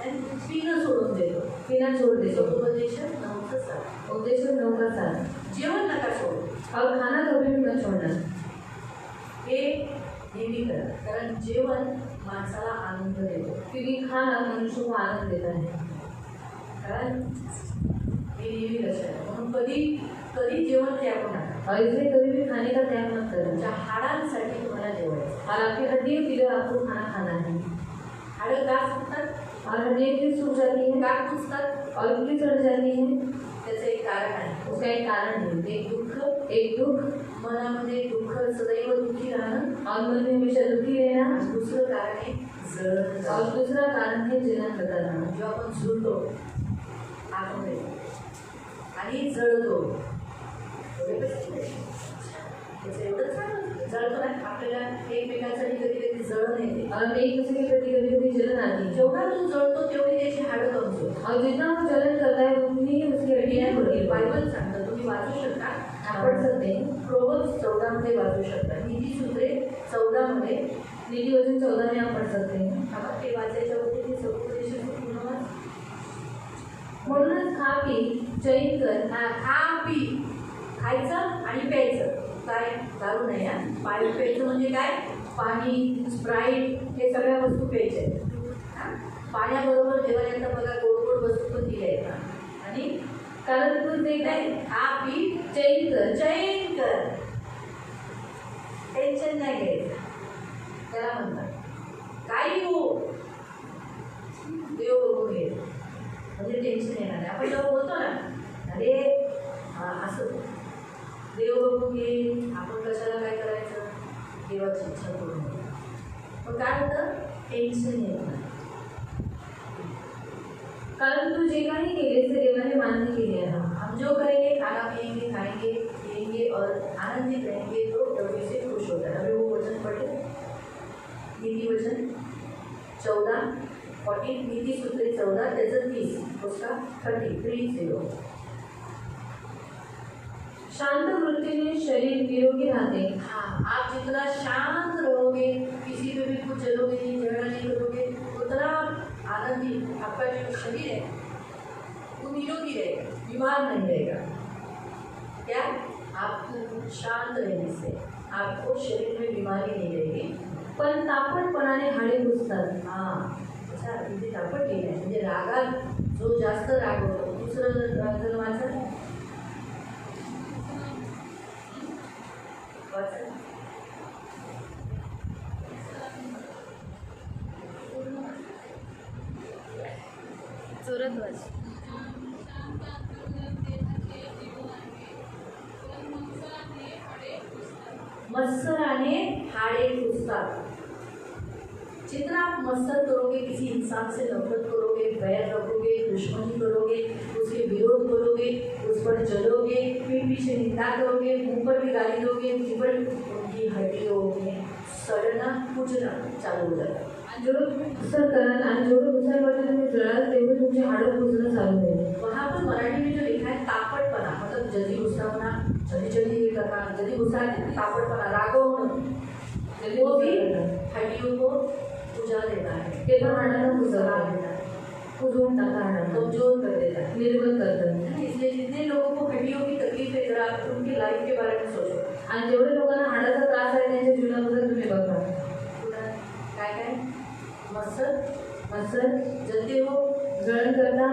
आणि पिणं सोडून देतो पीना छोड़ देते उपदेश 9:7 उपदेश 9 का 7 जेवण नका सोडू और खाना कभी भी मत छोड़ना हे नेहमी करा कारण जेवण माणसाला आनंद देतो क्योंकि खाना मनुष्य को आनंद देता है कारण हे नेहमी लक्षात आहे. म्हणून कधी कधी जेवण त्यागू नका और इसलिए कभी भी खाने का त्याग मत करना तुमच्या हाडांसाठी तुम्हाला जेवायचं और आपकी हड्डियों के लिए आपको खाना खाना है हाडं का सुटतात और हड्डियाँ क्यों सूख जाती हैं का कुसतात और क्यों चढ़ जाती हैं त्याचं एक कारण आहे उसका एक कारण है एक दुःख एक दुख मनामध्ये दुःख सदैव दुःखी राहणं और मन में हमेशा दुखी रहना आणि दुसरं कारण आहे जळण और दूसरा कारण है जलन करता रहना जेव्हा आपण झुलतो आतमध्ये आणि जळतो त्याचं एवढं चांगलं जळतो नाही आपल्याला एकमेकांसाठी कधी कधी जळण येते और एक दूसरे के प्रति कभी कभी जलन आती है जेवढा तू जळतो तेवढी त्याची हाडं कमजोर और जितना वो जलन करता है उतनी ही उसकी हड्डियाँ बढ़ती है बायबल सांगतं तुम्ही वाचू शकता आप पढ़ सकते हैं प्रोवर्ब्स 14 मध्ये वाचू शकता नीतिसूत्रे 14 मध्ये नीति वचन 14 में आप पढ़ सकते हैं आपण ते वाचायच्या होते ते सगळं पूर्ण वाच म्हणूनच खा पी चैन कर हा खा पी खायचं आणि प्यायचं काय दारू नाही हा प्यायचं म्हणजे काय पाणी स्प्राईट हे सगळ्या वस्तू प्यायच्या आहेत पाण्याबरोबर देवाने आता बघा गोड गोड वस्तू पण दिल्या आहेत आणि कारण तू ते नाही खा पी चैन कर चैन कर टेन्शन नाही घ्यायचं त्याला म्हणतात काही हो देव बघून घे म्हणजे टेन्शन येणार नाही आपण जेव्हा बोलतो ना अरे असं देव बघून घे आपण कशाला काय करायचं देवाची इच्छा करून घे मग काय होतं टेन्शन येत नाही कारण तू जे काही केलेस ते देवाने मान्य केले आहे हम जो करेंगे खाना पिएंगे खाएंगे पिएंगे और आनंदित रहेंगे तो प्रभु से खुश होता है अभी वो वचन पढ़े नीति वचन 14 नीति सूत्र 14 त्याचं 30 उसका 30 शांत वृत्तीने शरीर निरोगी राहते. हाँ, आप जितना शांत रहोगे, किसी पे भी कुछ चलोगे नहीं, झगड़ा नहीं करोगे, उतना आनंदी आपका जो शरीर है वो निरोगी रहेगा, बीमार नहीं रहेगा. क्या आप शांत रहने से आपको शरीर में बीमारी नहीं रहेगी. पण तापटपणाने हाडे घुसतात. हाँ, अच्छा इथे तापट केलं आहे म्हणजे रागात जो जास्त राग होतो. दुसरं जर वाचा जोरात वाच. मत्सराने हाड़े घुसतात. जितना आप मत्सर करोगे, किसी इंसान से नफरत करोगे, बैर रखोगे, दुश्मनी करोगे, उसके विरोध करोगे, उस पर चलोगे, पीठ पीछे निंदा करोगे, मुंह पर भी गाली दोगे, मुंह पर उनकी हड्डियों में सड़ना कुचना चालू हो जाता. जेवढं घुसर कराल आणि जेवढं घुसरवरती तुम्ही जळाल तेवढे तुमचे हाडं घुसणं चालू होईल. वहाँ पर मराठी में जो लिखा है तापटपना, मतलब जल्दी गुस्सा होना, जल्दी जल्दी ये करना, जल्दी गुस्सा तापटपना, रागव वो भी हड्डियों को उजाड़ देता है. ते पण हाडांना उजाड़ घुसर देता है, कुजवून टाका हाडांना, कमजोर कर देता है. निर्बल करतात. इसलिए जितने लोगों को हड्डियों की तकलीफ है, जरा आप उनकी लाइफ के बारे में सोचो. आणि जेवढे लोकांना हाडाचा त्रास आहे त्यांच्या जीवनाबद्दल तुम्ही बघा. काय काय मत्सर मत्सर जलते हो. जळण करता.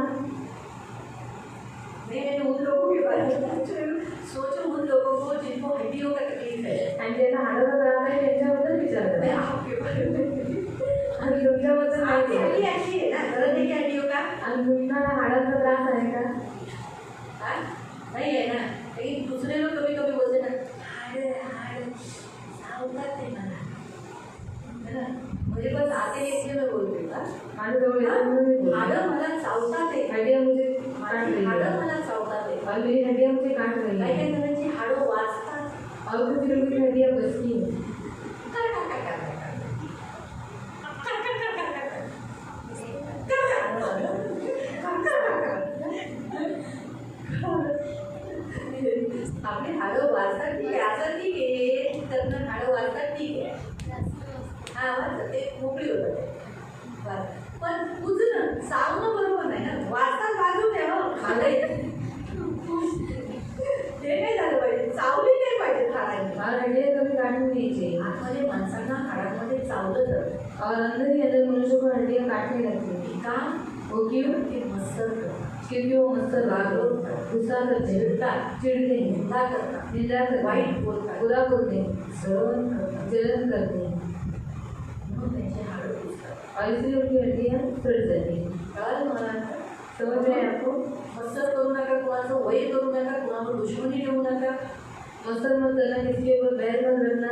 मैंने उन लोगों के बारे में सोचो, उन लोगों को जिनको हड्डियों का तकलीफ है. आणि ज्यांना हाडाचा त्रास आहे त्यांच्याबद्दल विचार मैं करा. आपके बारे में आणि तुमच्याबद्दल काय आपकी हड्डी केलं? ऐसी है ना, दर्द है क्या हड्डियों का? आणि तुम्हाला हाडाचा त्रास आहे का? हाँ? नहीं है ना. लेकिन दूसरे लोग कभी कभी बोलते ना हाड सावतात है मला, है ना. मुझे बस आते हैं इसलिए मैं बोलती हूँ. माझ्या जवळ येतात म्हणून मी बोलते. हाडं मला चावतात आहे, हड्डियाँ मुझे काट रही हाडं है मला चावतात आहे. और मेरी हड्डियाँ मुझे काट रही काही है काही जणांची हाडं वाजतात. और कुछ लोगों की हड्डियाँ बचती हैं. कर कर कर कर कर आपली हाडं वाजतात ठीक आहे, असं ठीक आहे, तर हाडं वाजतात ठीक आहे. हा वाजतात, ते मोकळी होतात ते. पण उजणं चावणं बरोबर नाही ना. वाजतात वाजू द्या हो, हाडं ते नाही झालं पाहिजे, चावली नाही पाहिजे हाडांनी. और हड्डियाँ कभी काटनी नहीं चाहिए. आतमध्ये माणसांना हाडांमध्ये चावलं जातं. और अंदर ही अंदर मनुष्य को हड्डियाँ काटने लगती हैं. का वो क्यों? ते मत्सर करतात, क्योंकि वो मत्सर रागवतात, गुस्सा करते हैं, चिडतात, चिढ़ते हैं, निंदा करतात, निंदा करते वाईट हैं, बोलतात, बुरा बोलते हैं, जळण करतात, जलन करते हैं म्हणून त्यांचे हाडं दुखतात. और इसलिए उनकी हड्डियाँ टूट जाती हैं. कळालं मला? समझ में आया आपको? मत्सर करू नका, कुणाचं वय करू नका, कुणावर दुश्मनी ठेवू नका. मत्सर मत करना, किसी के ऊपर बैर मत रखना,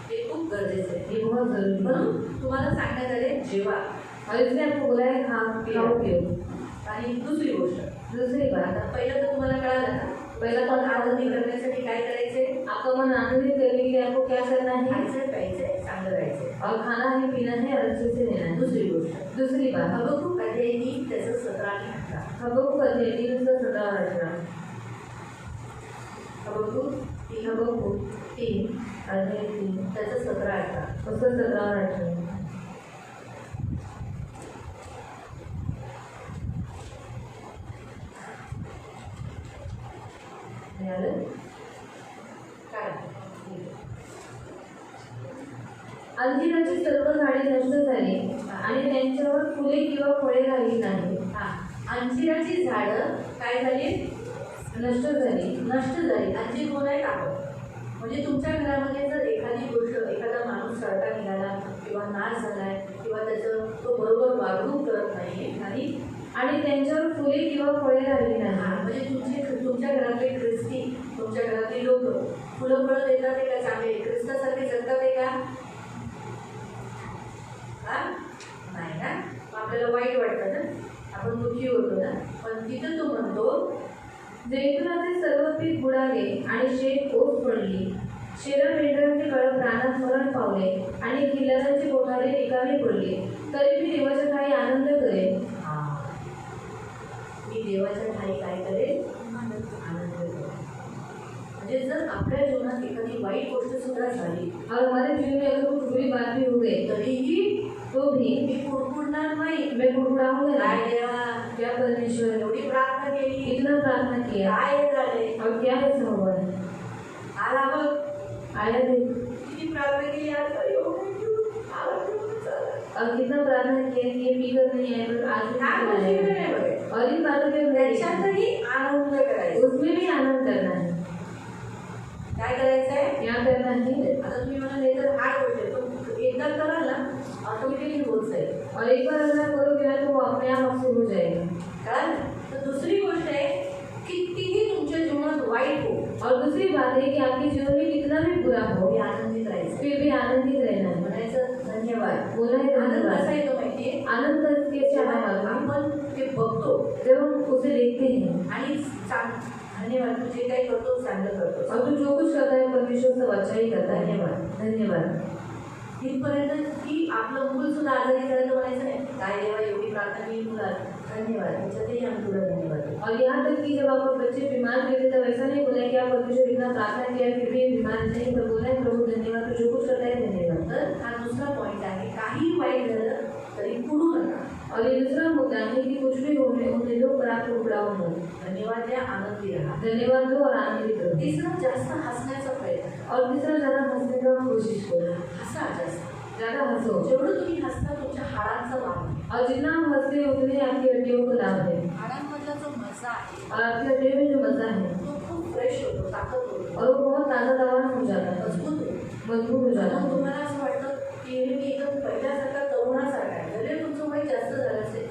हे खूप गरजेचं आहे. ये बहुत जरूरी है. म्हणून तुम्हाला सांगण्यात आले जेवा. और इसलिए आपको बोला है खाओ पियो. आणि दुसरी गोष्ट, दूसरी बात, आता पहिलं तर तुम्हाला कळालं ना, पहिला पण तो आनंदी करण्यासाठी काय करायचे? आपका मन आनंदित करने के लिए आपको क्या करना है? खायचं प्यायचं चांगलं राहायचं. और खाना है, पीना है और अच्छे से रहना है. दुसरी गोष्ट, दूसरी बात, हबक्कूक अध्यायी त्याचं 17 घंटा. हबक्कूक अध्याय 3:17-18. हबक्कूक हबक्कूक 3 अध्याय 3 त्याचं 17 घंटा. उसका 17-18. मिळालं काय? अंजिराची सर्व झाडे नष्ट झाली आणि त्यांच्यावर फुले किंवा फळे राहिली नाही. हा, अंजिराची झाडं काय झाली? नष्ट झाली. नष्ट झाली. अंजीर कोण आहे? आपण. म्हणजे तुमच्या घरामध्ये जर एखादी गोष्ट, एखादा माणूस सडका निघाला किंवा नाश झालाय किंवा त्याचं तो बरोबर वागणूक करत नाही आणि त्यांच्यावर फुले किंवा फळे राहिली हा, नाही. म्हणजे तुमच्या घरातले ख्रिस्ती, तुमच्या घरातली लोक फुलं फळं देतात आहे का? चांगले ख्रिस्तासारखे जगतात आहे का? हा, नाही ना. आपल्याला वाईट वाटतं ना, आपण दुःखी होतो ना. पण तिथं तो म्हणतो जैतुनाचे सर्व पीक बुडाले आणि शेत ओस पडली. शेरमेंढरांचे कळप रानात मरण पावले आणि किल्लारांची कोठारे रिकामी पडली. तरी मी देवाच्या ठाई आनंद करेन. मी देवाच्या ठाई काय करेन? आनंद करेन. म्हणजे जर आपल्या जीवनात एखादी वाईट गोष्ट सुद्धा झाली और हमारे जीवन में अगर कुछ बुरी बात भी हो गई तरीही तो भी मी कुरकुरणार नाही. मैं गुड़गुड़ाऊंगा काय नहीं। देवा, क्या परमेश्वर एवढी प्रार्थना केली, इतना प्रार्थना किया काय हे झाले, और क्या ऐसा हुआ है? आला बघ, आया देख किती प्रार्थना केली आज तरी आला घेऊन चालला. और कितना प्रार्थना किया कि ये पीकर नहीं आए पर आज भी काय पीकर गोष्टी आए। नाही बघायचं. और इन बातों के त्याच्यातही आनंद करायचा. उसमें भी आनंद करना है। काय करायचंय? क्या करना है? आता तुम्ही म्हणाले तर हार्ड गोष्ट आहे, पण एकदा कराल ना ऑटोमॅटिकली होत जाईल. और एक बार अगर आप करोगे ना तो वो अपने आप आपसे हो जाएगा। कळालं ना? तर दुसरी गोष्ट आहे, कितीही तुमच्या जीवनात वाईट हो, और दूसरी बात है कि आपके जीवन में कितना भी बुरा हो तरी आनंदित राहायचं. फिर भी आनंदित रहना है। म्हणायचं धन्यवाद. बोला है आनंद कसा धन्यवाद। येतो माहितीये? आनंद कैसे आता है मालूम है? आपण ते बघतो जब हम उसे देखते हैं आणि धन्यवाद, तू जे काही करतो चांगलं करतो. और तू जो कुछ करता है परमेश्वर सब अच्छा ही करता है। धन्यवाद धन्यवाद। इथपर्यंत की आपलं मूल सुद्धा आजारी झालं तर म्हणायचं नाही काय देवा एवढी प्रार्थना मी मुला धन्यवाद, त्याच्यातही आम्ही तुला धन्यवाद देतो. और यहाँ तक कि जब आपको बच्चे बीमार थे तब ऐसा नहीं बोला कि आप परमेश्वर इतना प्रार्थना किया फिर भी बीमार नहीं, पर बोला है प्रभु धन्यवाद, तू जो कुछ करता है धन्यवाद। तर हा दुसरा पॉईंट आहे, काही वाईट झालं तरी पुढू नका. और ये दूसरा मुद्दा है कि कुछ भी होने दो पर आप टुकड़ाओ मत। धन्यवाद द्या, आनंदी राहा. धन्यवाद दो और आनंदित रहो। तिसरं जास्त हसण्याचा प्रयत्न. और तीसरा ज़्यादा हंसने का कोशिश करो, हसा जास्त. ज़्यादा हंसो। जेवढं तुम्ही हसता तुमच्या हाडांचा लाभ आहे. और जितना हम हंसते हैं उतने आपकी हड्डियों को लाभ है। हाडांमधला जो मजा आहे और आपकी हड्डियों में जो मजा है तो खूप फ्रेश होतो, ताकद होतो, और वो बहुत ताज़ादार हो जाता है, मजबूत होतो. मजबूत हो जाता म्हणून है। तुम्हाला असं वाटतं की हे मी एकदम पहिल्यासारखा तरुणासारखा आहे. जरी तुमचं वय जास्त झालं असेल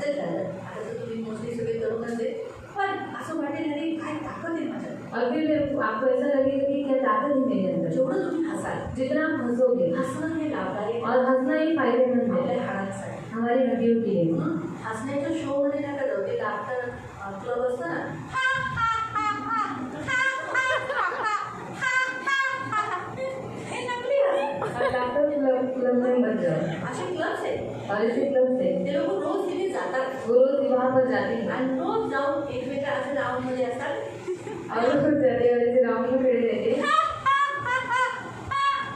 झालं, आता तर तुम्ही मोस्टली सगळे तरुणच आहे, पण असं वाटेल अरे काय ताकद आहे माझ्यात. और फिर आपको ऐसा लगेगा कि क्या ताकत है मेरे अंदर। जेवढं तुम्ही हसाल, जितना आप हंसोगे हसणं हे लाभदायक और हंसना ही फायदेमंद है आपल्या हाडांसाठी. हमारी हड्डियों के लिए। म्हणून हसण्याच्या शो मध्ये नका जाऊ. ते लाफ्टर क्लब असतं ना, हे नकली हसणं. और डॉक्टर क्लब में मत जाओ। असे क्लब्स आहेत, और ऐसे क्लब से ते लोक रोज तिथे जातात वो रोज वहाँ पर जाते हैं आणि रोज जाऊन एकमेका असे राऊंडमध्ये असतात. और वो खुद जाते हैं और ऐसे गाँव में खड़े रहते हैं।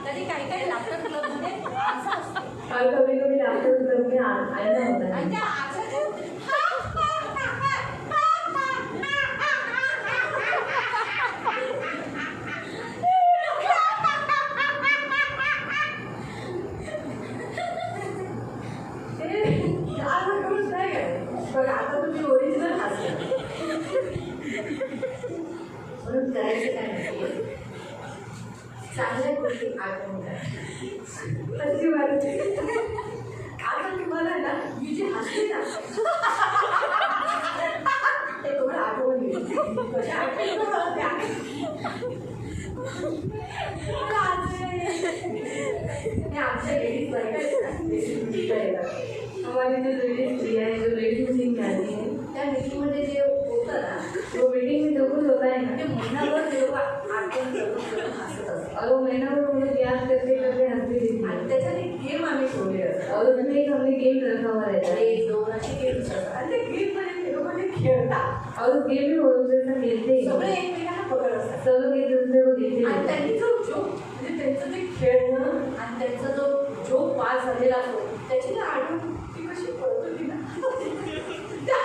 कधी काही काही लाफ्टर क्लबमध्ये असं असतं और कभी कभी डॉक्टर क्लब में आना होता आणि है। त्या आशाच्या बघा आता तुम्ही ओरिजिनल हसला. म्हणून करायचं काय माहिती, चांगल्या गोष्टी आठवून करा. अच्छी बात है। आता तुम्हाला ना मी जे हसते ना ते तुम्हाला आठवण येईल. कशा आठवण मला त्या आमच्या लेडीज करायला हमारी जो लेडीज प्रिया है, जो लेडीज मीटिंग में आती है, त्या मीटिंगमध्ये जे होतं ना वो मीटिंग में जो कुछ होता है ते ना, महिनाभर ते लोक आठवण करून हसत असतात. और वो महीना भर वो लोग याद करते करते हंसते रहते आणि हैं। त्याच्यात एक गेम आम्ही ठेवले असतात. और उसमें एक हमने गेम रखा हुआ रहता है एक दोन असे गेम्स असतात आणि ते गेममध्ये ते लोक ते खेळतात. और उस गेम में वो लोग जैसा खेलते सगळे हैं, एकमेकांना पकड असतात सब लोग एक दूसरे को देखते आणि रहते हैं। त्यांनी जो जोक म्हणजे त्यांचं ते खेळणं आणि त्यांचा जो जोक पास झालेला असतो त्याची ना आठवण ती कशी पडत होती ना त्या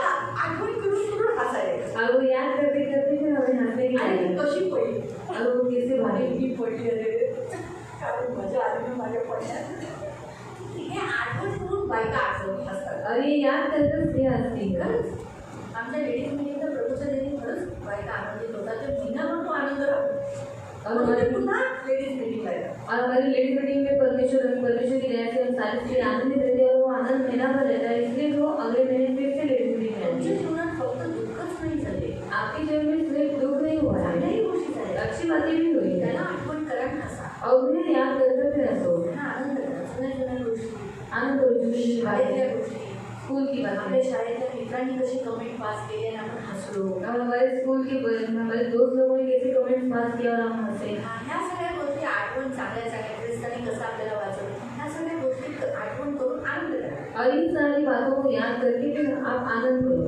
आठवण करून हसायला. और वो याद करते करते फिर हमें हंसने की आणि आदत। कशी पडली और वो कैसे आणि भागे। मी पडली अरे काय मजा आली ना माझ्या पडण्यात. हे आठवण करून बायका आठवण असतात. और ये याद करके फिर हंसती है। खरंच आमच्या लेडीज मिटिंगच्या प्रभूच्या दिनी खरंच बायका आनंदित होतात. तर महिनाभर तो आनंद राहतो. और मग ते हमारी पुन्हा लेडीज मिटिंग येतात. और हमारी लेडीज मीटिंग में परमेश्वर की दया से हम सारी चीजें आनंदित रहते हैं और वो आनंद महीना भर रहता है, इसलिए वो अगले महीने फिर से लेडीज मीटिंग में आती तुमच्या है। जीवनात फक्त दुःखच नाही झाले, आपके जीवन में सिर्फ दुख नहीं हुआ है, चांगल्याही गोष्टी झाल्या. अच्छी बातें भी हुई त्याला है। आठवण करा आणि हसा. और उन्हें याद करके फिर हंसो। त्यांना आनंद करा. जुन्या जुन्या गोष्टी, आनंद और जुड़ी हुई शाळेतल्या बातें, गोष्टी, स्कूल की आपल्या बातें, शाळेतल्या मित्रांनी कशी कमेंट पास केली आणि आपण हसलो. और हमारे स्कूल के हमारे दोस्त लोगों ने कैसे कमेंट्स पास किया और हम हंसे। ह्या सगळ्या गोष्टी आठवण चांगल्या चांगल्या ख्रिस्तानी कसं आपल्याला वाचवलं ह्या सगळ्या गोष्टी आठवण करून आनंद करा. और इन सारी बातों को याद करके फिर आप आनंद करो।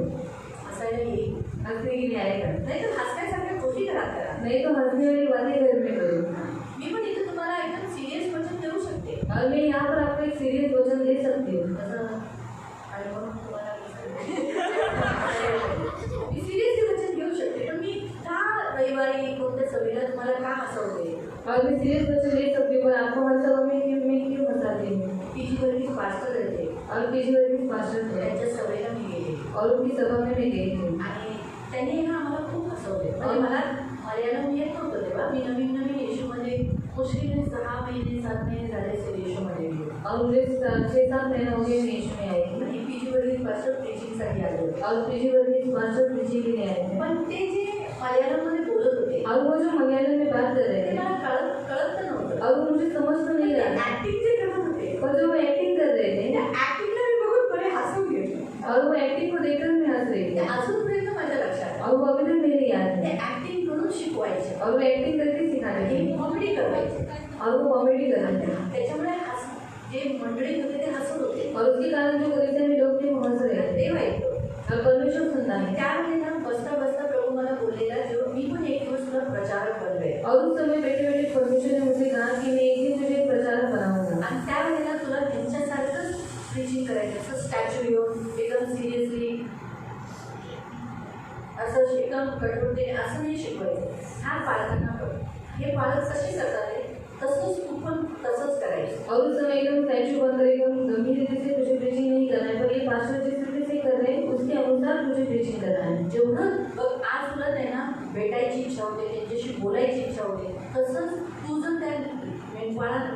हसायला येईल. हंसने के लिए आएगा, नाही तर हसण्यासारख्या गोष्टी करा. नहीं तो हंसने वाली बातें घर में करो। मी पण इथे तुम्हाला एकदम सिरियस वचन देऊ शकते और मैं यहाँ पर आपको एक सीरियस वचन दे सकती हूँ। आणि म्हणून तुम्हाला मी सिरियसली वचन घेऊ शकते, पण मी का रविवारी कोणत्या सभेला तुम्हाला का हसवते? और मैं सीरियस वचन दे सकती हूँ, पर आपको हर सभा में क्यों हंसाती हूँ? पीजी वरती पास्टर रहते और पीजी वर्गीस मास्टर थे त्यांच्या सभेला मी गेले और उनकी सभा में मैं गई थी आणि त्यांनी ना आम्हाला खूप हसवले. म्हणजे मला मलयाळम येत नव्हतं तेव्हा, मी नवीन येशूमध्ये मुश्किल 6 महिने 7 महिने झाले असेल येशूमध्ये गेले. और मुझे 6-7 महीने हो गए मैं यीशु में आई थी आणि पीजी वरती पास्टर प्रीचिंगसाठी आले होते. और पीजी वर्गीस मास्टर पीजी के लिए आए थे पण ते जे मलयाळममध्ये बोलत होते और वो जो मलयालम में बात कर रहे ते थे मला कळत तर नव्हतं. और वो मुझे समझ तो नहीं रहा था, ऍक्टिंग जे करत होते पर जो वो एक्टिंग कर रहे थे त्या ऍक्टिंगला मी बघून बरे हसून गेले. और वो एक्टिंग को देखकर मैं हंस रही ते थी अजूनपर्यंत माझ्या लक्षात आहे. और वो अभी तक मेरे याद ते है ऍक्टिंग करून शिकवायचे और वो एक्टिंग करके सिखाने आणि थे कॉमेडी करवायचे. और वो कॉमेडी कर रहे थे त्याच्यामुळे जे मंडळी होते ते हसत होते. और उसके कारण जो कविता में लोग थे वो हंस रहे थे ते वाईट. और परमेश्वर सुनता है त्यावेळेला बसता बसता प्रभू मला बोललेला, जेव्हा मी पण एक दिवस तुला प्रचारक बनले और उस समय बैठे बैठे परमेश्वर ने मुझे कहा कि मैं एक दिन तुझे प्रचारक बनाऊंगा आणि त्यावेळेला तुला त्यांच्यासारखंच प्रीचिंग करायचं, असं स्टॅच्यू येऊन एकदम सिरियसली असं एकदम कठोरतेने असं नाही शिकवायचं. हा पालकांना कळ, हे पालक कसे करतात तसंच तू पण तसंच करायचं. और उस समय एकदम स्टैचू बनकर एकदम गंभीर रीति से तुझे प्रीचिंग नहीं करना है, पर ये पास्टर जिस रीति से कर रहे हैं उसके अनुसार तुझे प्रीचिंग करना है. जेवढं बघ आज तुला त्यांना भेटायची इच्छा होते, त्यांच्याशी बोलायची इच्छा होते, तसंच तू जर त्या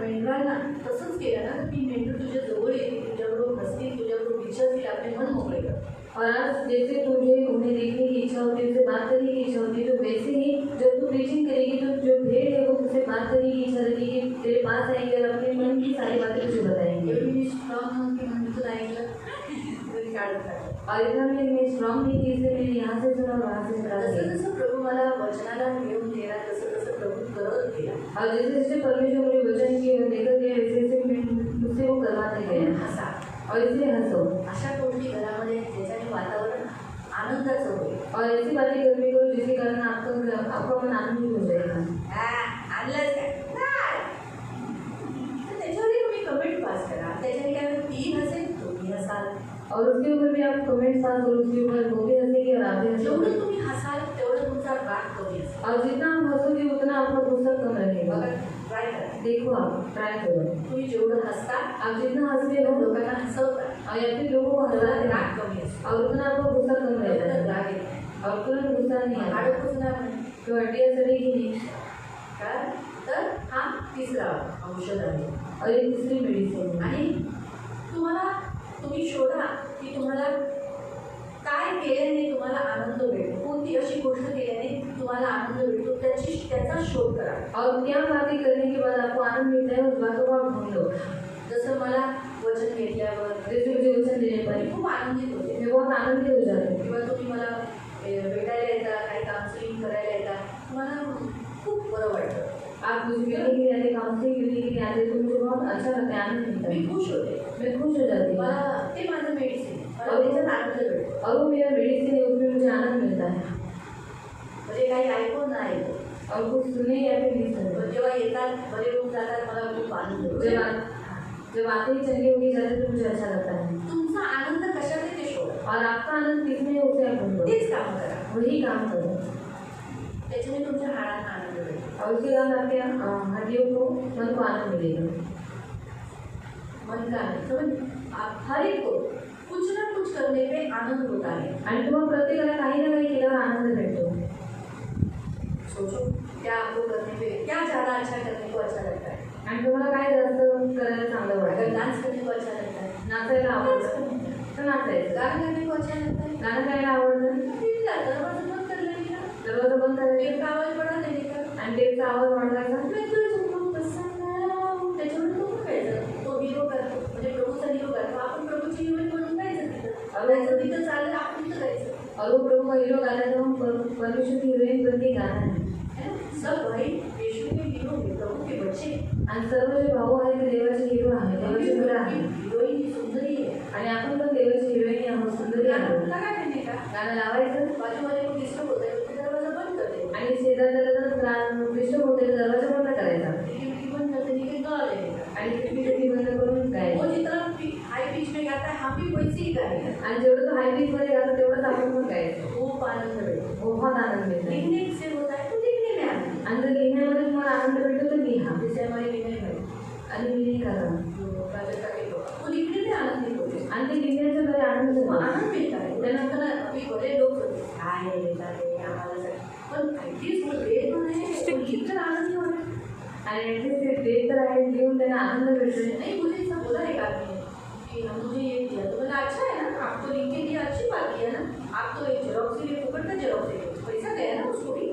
मेंढरांना तसंच केलं ना, तर ती मेंढर तुझ्या जवळ येतील, तुझ्याबरोबर हसतील, तुझ्याबरोबर विचारतील, आपले मन मोकळे कर. और आज जैसे तुझे उन्हें देखने की इच्छा होती है, उनसे बात करने की इच्छा होती है, तो वैसे ही जब तू प्रीचिंग करेगी तो जो भेड़ है वो तुझसे बात करने की इच्छा रखेगी, तेरे पास आएंगे और अपने मन की सारी बातें तुझे बताएंगे. एवढी मी स्ट्रॉंग नव्हती म्हणून तुला ऐकलं तरी काढत राहिलं. और इतना मैं स्ट्रॉन्ग नहीं थी, इसलिए मैंने यहाँ से सुना और वहाँ से सुना. जसं जसं प्रभू मला वचनाला घेऊन गेला, तसं तसं प्रभू करत गेला. और जैसे जैसे परमेश्वर मुझे वचन की लेकर गया वैसे वैसे मैं मुझसे वो करवाते गए. हसा. और इसलिए हंसो अशा गोष्टी घरामध्ये ज्याच्याने वातावरण आनंदाचं होईल. और ऐसी बातें करने को जिसके कारण आपका मन आनंदित हो जाएगा. आणलंच काय नाही. तर त्याच्यावरही तुम्ही कमेंट पास करा. त्याच्याने काय होईल, ती हसेल, तुम्ही हसाल. और उसके ऊपर भी आप कमेंट्स पास करो, उसके ऊपर वो भी हंसेगी और आप भी जेवढं हंसोगे. तुम्ही हसाल तेवढं तुमचा राग कमी असेल. और जितना आप हंसोगे उतना आपका गुस्सा कम रहेगा. बघा, ट्राय करा. देखो आप ट्राई करो. तुम्ही जेवढं हसता आप जितना हंसते हो लोकांना हसवता, और या फिर लोगों को तेवढा हंसाते राग हैं कमी असेल. और उतना आपका गुस्सा कम रहता तेवढं है राग येतो. और तुरंत गुस्सा नहीं आता. हाडं पुसणार नाही. तो हड्डियाँ सड़ेगी नहीं. का तर हा तिसरा औषध आहे. और ये तीसरी मेडिसिन है. आणि तुम्ही शोधा की तुम्हाला काय केल्याने तुम्हाला आनंद भेटतो, कोणती अशी गोष्ट केल्याने तुम्हाला आनंद भेटतो त्याचा शोध करा. और क्या बातें करने के बाद आपको आनंद मिलता है उस बातों को आप ढूंढ लो. जसं मला वचन घेतल्यावर जैसे मुझे वचन देने पर मी खूप आनंदित होते. मैं बहुत आनंदित हो जाती हूँ. किंवा तुम्ही मला भेटायला येता, काही काउन्सिलिंग करायला येता, तुम्हाला खूप बरं वाटतं. आप मुझे मिलने के लिए आते, काउंसलिंग करने के लिए आते, तो मुझे बहुत अच्छा लगता है, आनंद मिलता मी है. खुश होते. मैं खुश हो जाती हूँ. मला ते माझं मेडिसिन, मला त्याच्यात आनंद भेटतो. और वो मेरा मेडिसिन है, उसमें मुझे आनंद मिलता है. म्हणजे काही ऐकून ना ऐकू, और कुछ सुने या फिर नहीं सुने. पण जेव्हा येतात बरे होऊन जातात, मला खूप आनंद होतो. जब आते ही चंगे होके जाते तो मुझे अच्छा लगता है. तुमचा आनंद कशात आहे ते शोधा. और आपका आनंद किसमें है उसे आप ढूंढो. तेच काम करा. वही काम करो. त्याच्याने तुमच्या हाडांना आनंद भेटेल. और उसके बाद आपके हड्डियों को मन को आनंद मिलेगा. मन का आनंद समझ, हर एक को कुछ ना कुछ करने पे आनंद होता है. आणि तुम्हाला प्रत्येकाला काही ना काही केल्यावर आनंद भेटतो. सोचो क्या आपको करने पे क्या ज़्यादा अच्छा करने को अच्छा लगता है. आणि तुम्हाला काय जास्त करायला चांगलं अगर वाटतं. डांस करने को अच्छा लगता है, नाचायला आवडतं तर नाचायचं. गाना गाने को अच्छा लगता है, गाणं गायला आवडतं टीवी का दरवाजा बंद कर लेने का, दरवाजा बंद करायचा टेप का आवाज बढ़ा देने का, आणि टेपचा आवाज वाढवायचा. मैं तुझको पसंद आऊं, त्याच्यावर तो करायचं. तो हिरो करतो, म्हणजे प्रभूचा हिरो करतो, आपण प्रभूची हिरोईन म्हणून गायचं तिथं. गायचं तिथं चाललं, आपण तिथं गायचं. और वो प्रभु का हीरो गाता है तो हम परमेश्वर की हीरोइन बन के गाना है. है ना? सब भाई यीशु के हीरो है, प्रभु के बच्चे. आणि सर्व जे भाऊ आहेत ते देवाचे हिरो आहे, देवाचे मुलं आहे. हिरोईन ही सुंदरी आहे. आणि आपण पण देवाची हिरोईन आहोत, सुंदरी आहोत. लगा देने का गाणं लावायचं बाजूमध्ये कोण डिस्टर्ब होत आहे ते दरवाजा बंद करते आणि शेजारच्या डिस्टर्ब होते दरवाजा बंद करायचा खिड़की बंद करते निकल गा लेगा आणि खिडकी बंद करून वो गायचं जितना हाई पिच में गाता है हम भी वैसे ही गाएंगे आणि जेवढं तो हाय पिच मध्ये गातो तेवढंच आपण पण गायचं खूप आनंद मिळतो बहुत आनंद मिळतो लिखने से होता है तो लिखने में आनंद आणि जर लिहिण्यामध्ये तुम्हाला आनंद भेटतो तर लिहा जैसे हमारे विनय भाई आणि लिही करा जो प्राजक्ता के लोग वो लिखने में आनंदित होते हैं आणि ते लिहिण्याच्या मध्ये आनंद वो होतो आनंद मिळता है त्यानंतर अभी बरे लोक होते काय आहे लिहिता ते आम्हाला सगळं पण ॲटलीस्ट वो वेळ पण आहे वो लिखकर आनंदी होणार आणि ॲटलीस्ट ते डेट तर आहे लिहून त्यांना आनंद भेटतो नहीं मुझे ऐसा बोला एक आदमी ने कि हम मुझे ये दिया तो मैंने अच्छा है ना आप तो लिख के दिया अच्छी बात की है ना आप तो एक जेरोक्स के लिए फुकट का जेरोक्स दे पैसा गया ना उसको भी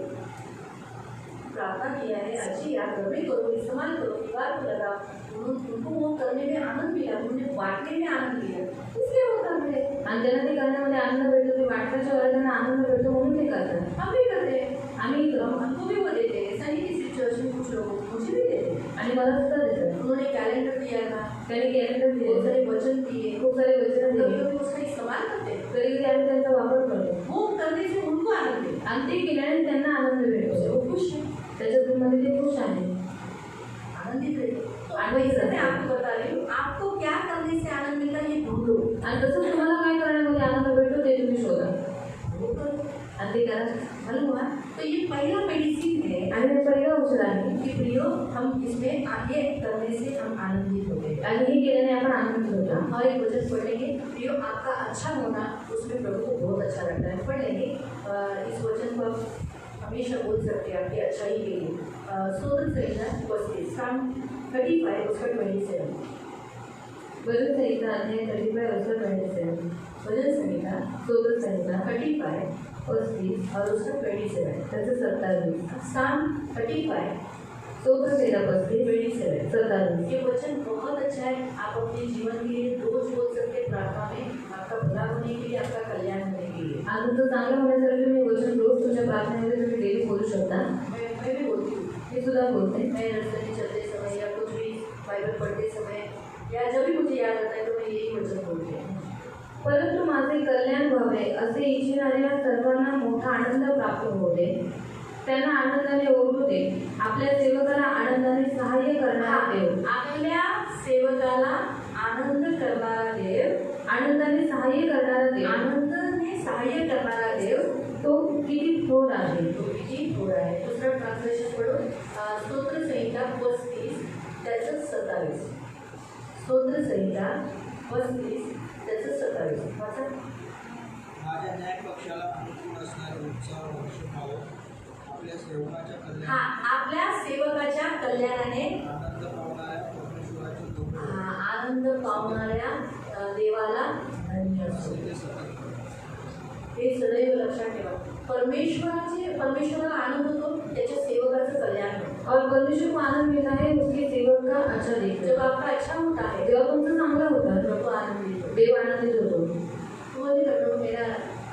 प्रार्थना किया है अच्छी याद घर में करो इस्तेमाल करो दीवार को लगा उनको वो करने में आनंद मिला उन्होंने बांटने में आनंद मिला इसलिए वो कर रहे हैं आणि त्यांना ते करण्यामध्ये आनंद भेटतो ते वाटण्याच्या वेळेला त्यांना आनंद भेटतो म्हणून ते करतात हम भी करते हैं आम्ही हमको भी वो देते हैं ऐसा नहीं किसी चर्च में कुछ लोग मुझे भी देते हैं आणि मला सुद्धा देतात उन्होंने कैलेंडर दिया था त्यांनी कॅलेंडर बहुत दिले सारे वचन दिए खूप सारे वचन कभी दिले कभी उसका इस्तेमाल करते हैं कधी कधी आम्ही त्यांचा वापर करतो वो करने से उनको आनंद मिलता आणि ते केल्याने त्यांना आनंद है भेटतो वो खुश है त्याच्यातून मध्ये ते खुश आहे आनंदित है तो वैसे मैं आपको बता रही हूँ आपको क्या करने से आनंद मिलता है ये ढूंढो आणि तसंच तुम्हाला काय करण्यामध्ये आनंद भेटतो ते तुम्ही शोधा वो करो आणि ते करा मालूम हुआ तो ये पहला मेडिसिन है आणि हे पहिलं औषध आहे कि प्रियो हम इसमें आगे करने से हम आनंदित होते हैं आणि हे केल्याने आपण आनंद होतो और एक वचन पढ़ेंगे प्रियो आपका अच्छा होना उसमें प्रभु को बहुत अच्छा लगता है पढ़ लेंगे इस वचन को आप हमेशा बोल सकते हैं आपकी अच्छाई के लिए स्तोत्र संहिता 35 Psalm 35 उसका 27 भजन संहिता अध्याय 35 वचन 27 भजन संहिता स्तोत्र संहिता 35 35 और उसका 27 त्याचं 27 Psalm 35 स्तोत्र संहिता 35 27 27 ये वचन बहुत अच्छा है आप अपने जीवन के लिए रोज बोल सकते हैं प्रार्थना में आपका भला होने के लिए आपका कल्याण होने के लिए आनंद चांगलं होण्यासाठी तुम्ही वचन रोज तुमच्या प्रार्थनेमध्ये तुम्ही डेली बोलू शकता मैं भी बोलती हूँ मी सुद्धा बोलते मैं रास्ते में चलते समय या कुछ भी बाइबल पढ़ते समय या जब भी मुझे याद आता है तो मैं यही वचन बोलती हूँ परंतु माझे कल्याण व्हावे असे इच्छिणाऱ्या सर्वांना मोठा आनंद प्राप्त होते त्यांना आनंदाने ओढू दे आपल्या सेवकाला आनंदाने सहाय्य करणारा देव आपल्या सेवकाला आनंद करणारा देव आनंदाने सहाय्य करणारा देव आनंदाने सहाय्य करणारा देव तो किती थोर आहे तो किती थोडा आहे दुसरा ट्रान्सलेशन पडून स्तोत्र संहिता 35 त्याचं 27 स्तोत्र संहिता 35 त्याचं 27 वाचा माझ्या न्याय पक्षाला अनुकूल असणारे उत्साह वर्ष व्हावं आपल्या सेवकाच्या कल्याण आपल्या सेवकाच्या कल्याणाने आनंद पावणाऱ्या परमेश्वराचे दोघे आनंद पावणाऱ्या देवाला धन्य असो असे ते सतत करतात. हे सदैव लक्षात ठेवा परमेश्वराला आनंद होतो त्याच्या सेवकाचं कल्याण होतं और परमेश्वर को आनंद मिलता है उसके सेवक का अच्छा जब देखकर आपका अच्छा होता है जेव्हा तुमचं चांगलं होतं प्रभु आनंदित होतो देव आनंदित होतो तो बोले प्रभु मेरा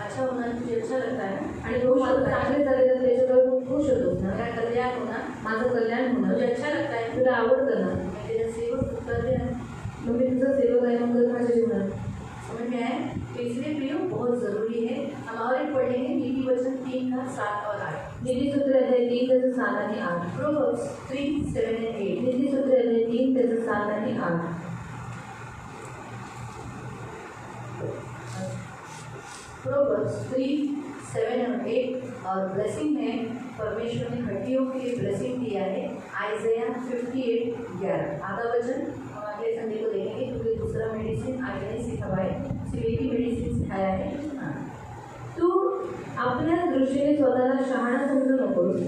अच्छा होना तुझे अच्छा लगता है आणि तो माझं चांगले झाले तर त्याच्यावर खूप खुश होतोस ना मेरा कल्याण होना माझं कल्याण मुझे होणं अच्छा लगता है तुला आवडतं ना मैं तेरा सेवक करते हैं मग मी तुझा सेवक आहे मग माझ्या जीवनात समझ में आए तो इसलिए प्रियो बहुत ज़रूरी है हम और एक पढ़ेंगे नीति वचन 3 का 7 और 8 नीतिसूत्र अध्याय 3 त्याचं 7 आणि 8 Proverbs 3, 7 and 8 नीतिसूत्र अध्याय 3 त्याचं 7 आणि 8 Proverbs 3, 7 और 8 और ब्लेसिंग है परमेश्वर ने हड्डियों के लिए ब्लेसिंग दिया है आइज़ाया 58, 11 आधा वचन हम अगले संडे को देखेंगे क्योंकि दूसरा मेडिसिन आगे नहीं सिखाया है सिर्फ एक ही मेडिसिन सिखाया है तू आपल्या दृष्टीने स्वतःला शहाणा समजू नकोस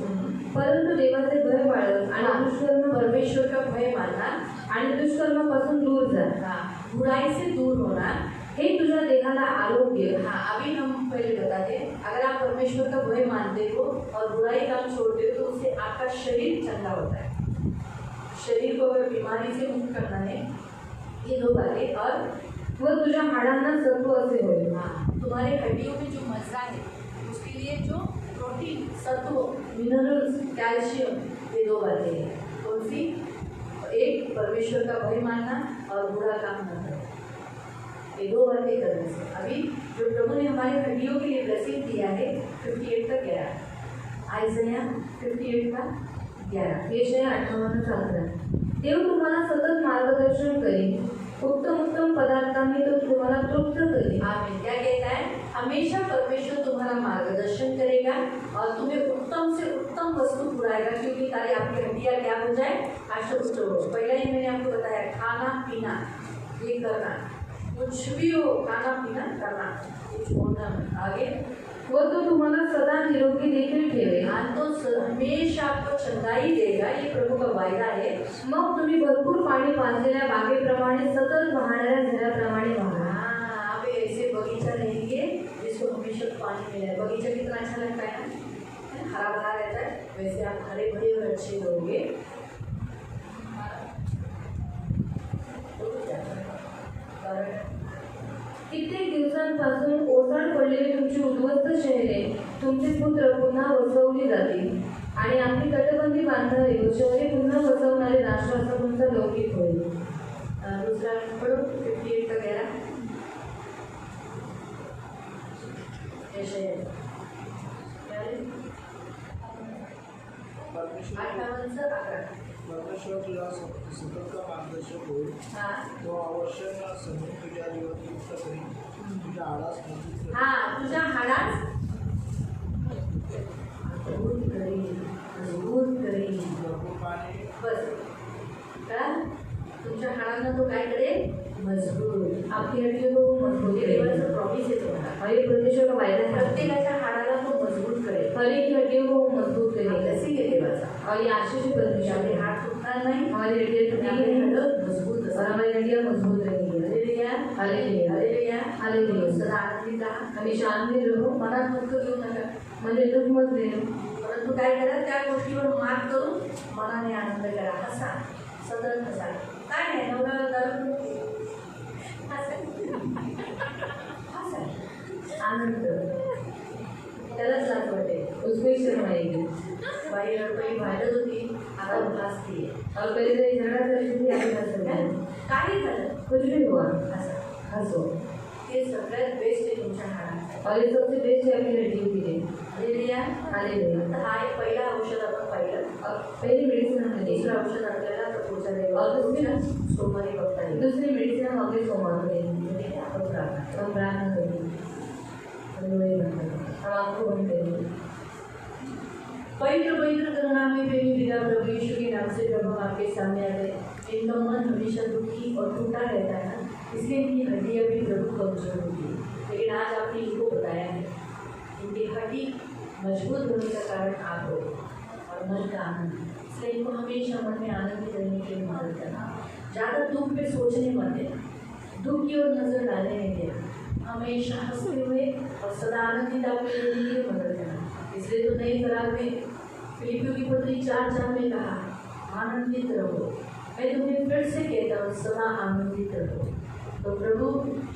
परंतु देवाचे भय बाळग आणि दुष्कर्म परमेश्वर का भय मानना आणि दुष्कर्मापासून दूर जा हाँ बुराई से दूर होना हे तुझ्या देहाला आरोग्य हाँ अभी हम पहले बताते हैं अगर आप परमेश्वर का भय मानते हो और बुराई काम छोड़ते हो तो उससे आपका शरीर चंगा होता है शरीर को अगर बीमारी से मुक्त करना है ये दो बातें और व तुझ्या हाडांना सत्व असे होईल हाँ तुम्हारे हड्डियों में जो मज्जा है उसके लिए जो प्रोटीन सत्व मिनरल्स कैल्शियम ये दो बातें हैं कौन सी एक परमेश्वर का भय मानना और बुरा काम न करना ये 2 बातें करने से। अभी जो प्रभु ने हमारी हड्डियों के लिए ब्लेसिंग दिया है 58 का 11, आइज़ाया 58 का 11। यशया 58:11. देव तुम्हाला सतत मार्गदर्शन करेल, उत्तम उत्तम पदार्थांनी तो तुम्हाला तृप्त करेल. आमीन। क्या कहता है? हमेशा परमेश्वर तुम्हारा मार्गदर्शन करेगा और तुम्हें उत्तम से उत्तम वस्तु पुराएगा, क्योंकि ताकि आपकी हड्डियाँ क्या हो जाए? हष्ट-पुष्ट हो। पहले ही मैंने आपको बताया, खाना पीना ये करना, कुछ भी हो खाना पीना करना, कुछ होना नहीं। आगे व तो तुम्हाला सदा निरोगी देखील ठेवेल. हाँ, तो हमेशा आपको चंगाई देगा, ये प्रभु का वायदा है। मग तुम्ही भरपूर पाणी पाजलेल्या बागेप्रमाणे सतत वाहणाऱ्या झऱ्याप्रमाणे वाहा. हाँ, आप ऐसे बगीचा लेंगे जिसको हमेशा पानी मिला है। बगीचा कितना अच्छा लगता है ना, हरा भरा रहता है, वैसे आप हरे भरे और अच्छे रहोगे। कित्येक दिवसांपासून ओसाड पडलेली तुमची उद्ध्वस्त शहरे तुमचे पुत्र पुन्हा वसवली जातील आणि आपली तटबंदी बांधणारे व शहरे पुन्हा वसवणारे राष्ट्राचा तुमचा लौकिक होईल. दूसरा पढ़ो 58 का 11। परमेश्वर 58 11। परमेश्वर तुझा सतत मार्गदर्शक होईल. हाँ तो आवश्यक समजून तुझ्या जीवन युक्त करीन, तुझ्या आळास मजबूत करीन. हाँ, तुझ्या हाडास मजबूत करीन, मजबूत करीन। भरपूर पाणी बस कळालं? तुमच्या हाडांना तो काय करेल? मजबूत। आपकी हड्डियों को वो मजबूत हे करेगा. देवाचं प्रॉमिस आहे तुम्हाला। और ये परमेश्वर का वायदा है. प्रत्येकाच्या हाडाला तो मजबूत करेल। हर एक की हड्डियों को वो मजबूत करेगा. ब्लेसिंग आहे देवाचा। और ये आशीष है परमेश्वर आपले की. हाड तुटणार नाही, हमारी हड्डियां आपले टूटेंगी नहीं हाडं मजबूत और असणार। हमारी हड्डियां मजबूत रहेंगी. Hallelujah, hallelujah. Hallelujah, hallelujah. सदा आनंदित राहा। हमेशा आनंदी रहो. मनात दुःख घेऊ नका, म्हणजे दुःख मत लेलो. परंतु काय करा, त्या गोष्टीवर मात करून मनाने आनंद करा। हसा, सतत हसा। काय नाही, नवरा दारू हसा, हसा, आनंद, त्यालाच लाज वाटेल। उसको ही शर्म आएगी. बाई रडपई भांडत होती, आता हसतीये। और पहले तो ये झगड़ा कर रही थी, आगे हंस रही है. काही झालं, कुछ भी हुआ हसा। हंसो. हे सगळ्यात बेस्ट आहे तुमच्या हाडात। और ये सबसे बेस्ट है अपनी हड्डियों के लिए. Hallelujah, hallelujah. आता हा एक पहिला औषध आपण पाहिलं। और पहली मेडिसिन हमने देखी. दुसरं औषध आपल्याला तर पुढच्या और देवाला दूसरी सोमवारी बघता येईल। दूसरी मेडिसिन हम अगले सोमवार को देंगे. ठीक आहे, आपण प्रार्थना करू। हम प्रार्थना करेंगे. हम लोग ये बंद करेंगे. हम आपको बंद करेंगे. पवित्र पवित्र करुणामय प्रेमी पिता प्रभु यीशु के नाम से जब हम आपके सामने आते हैं, इनका मन हमेशा दुखी और टूटा रहता है ना, इसलिए इनकी हड्डियाँ भी प्रभु कमजोर होती है। लेकिन आज आपने इनको बताया है, इनकी हड्डी मजबूत होने का कारण आप हो और मन का आनंद। इसलिए इनको हमेशा मन में आनंदित रहने के लिए मदद करना। ज़्यादा दुख पे सोचने मत देना, दुख की ओर नजर डालने नहीं देना। हमेशा हंसते हुए और सदा आनंदित आपके रहने के लिए मदद करना। इसलिए तो नई करार में फिलिपियों की पत्री 4:4 में कहा, आनंदित रहो। मैं तुम्हें फिर से कहता हूँ, सदा आनंदित रहो। तो प्रभु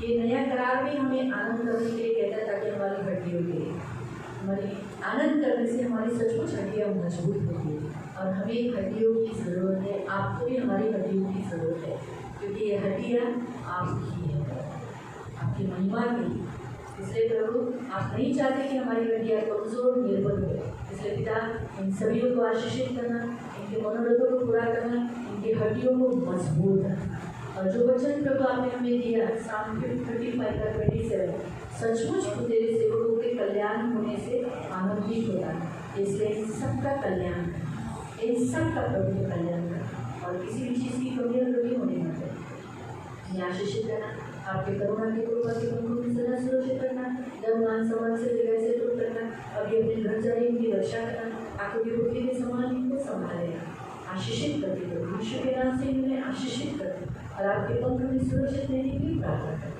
ये नया करार भी हमें आनंद करने के लिए कहता है, ताकि हमारी हड्डियों के लिए, हमारी आनंद करने से हमारी सचमुच हड्डियाँ मजबूत होती है। और हमें हड्डियों की ज़रूरत है, आपको भी हमारी हड्डियों की ज़रूरत है, क्योंकि ये हड्डियाँ आपकी है, आपकी महिमा की। इसलिए प्रभु आप नहीं चाहते कि हमारी हड्डियाँ कमजोर निर्बल हो। इसलिए पिता इन सभी को आशीषित करना, इनके मनोरथों को पूरा करना, इनकी हड्डियों को मजबूत रखना। और जो वचन प्रभु आपने हमें दिया, साम 35:27, सचमुच वो तेरे सेवकों के कल्याण होने से आनंदित होता है। इसलिए इन सबका कल्याण कर, इन सबका प्रभु का कल्याण कर, और किसी भी चीज़ की कमी कभी होने न दे। ये आशीषित करना, आपके करुणा के कृपा के बंधुओं की सदा सुरक्षित करना, जब मान सम्मान से जगह से दूर करना, अभी अपने घर जाए उनकी रक्षा करना, आंखों की पुत्री के समान इनको संभालेगा, आशीषित करते हो। यीशु के नाम से इन्हें आशीषित करते और आपके पंख में सुरक्षित रहने की भी प्रार्थना करते।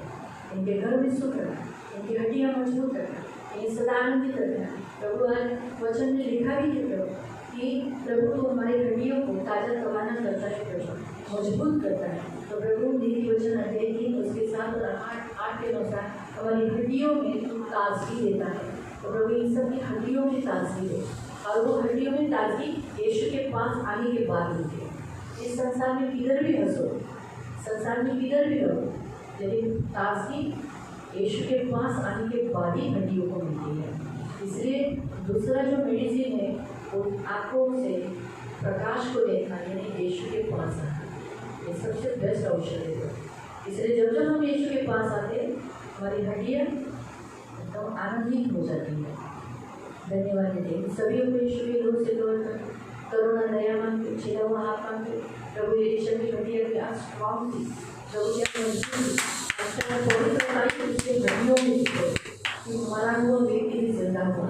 इनके घर में सुख रखना, इनकी हड्डियाँ मजबूत रखना, इन्हें सदा आनंदित रखना। प्रभु आज वचन में लिखा भी है प्रभु कि प्रभु तो हमारी हड्डियों को ताज़ा तवाना करता है, प्रभु मजबूत करता है। तो प्रभु नीति वचन अध्याय 3 उसके 7 और 8 के अनुसार हमारी हड्डियों में तू ताजगी देता है। तो प्रभु इन सब की हड्डियों में ताजगी दे, और वो हड्डियों में ताजगी यीशु के पास आने के बाद मिलती है। इस संसार में किधर भी हंसो, संसार में किधर भी रहो, लेकिन ताजगी यीशु के पास आने के बाद ही हड्डियों को मिलती है। इसलिए दूसरा जो मेडिसिन है वो आंखों से प्रकाश को देखना, यानी यीशु के पास आना, ये सबसे बेस्ट औषध है। इसलिए जब जब हम यीशु के पास आते हैं हमारी हड्डियाँ एकदम आनंदित हो जाती है। धन्यवाद देते हैं सभी को यीशु के रूप से लोड कर करुणा दया मांगते, छिड़ा हुआ हाथ मांगते, प्रभु यीशु की हड्डियाँ भी आज स्ट्रॉन्ग थी, प्रभु की मजबूत थी, अच्छा पवित्रता उसके हड्डियों में कि हमारा हुआ व्यक्ति भी जिंदा हुआ।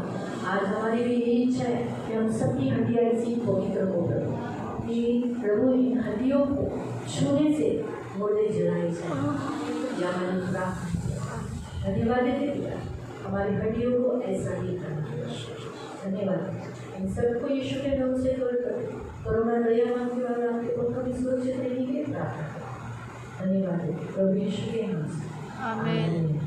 आज हमारी भी यही इच्छा है कि हम सबकी हड्डियाँ ऐसी पवित्र हो गई कि प्रभु इन हड्डियों को छूने से मुर्दे जलाए जाए। या हमारी प्रार्थना धन्यवाद देते हमारी हड्डियों को ऐसा ही करना। धन्यवाद इन सबको यीशु के नाम से तोड़कर करुणा दया मांगते और आपके पुत्र भी सुरक्षित रहने के लिए प्रार्थना। धन्यवाद प्रभु यीशु के नाम से आमीन।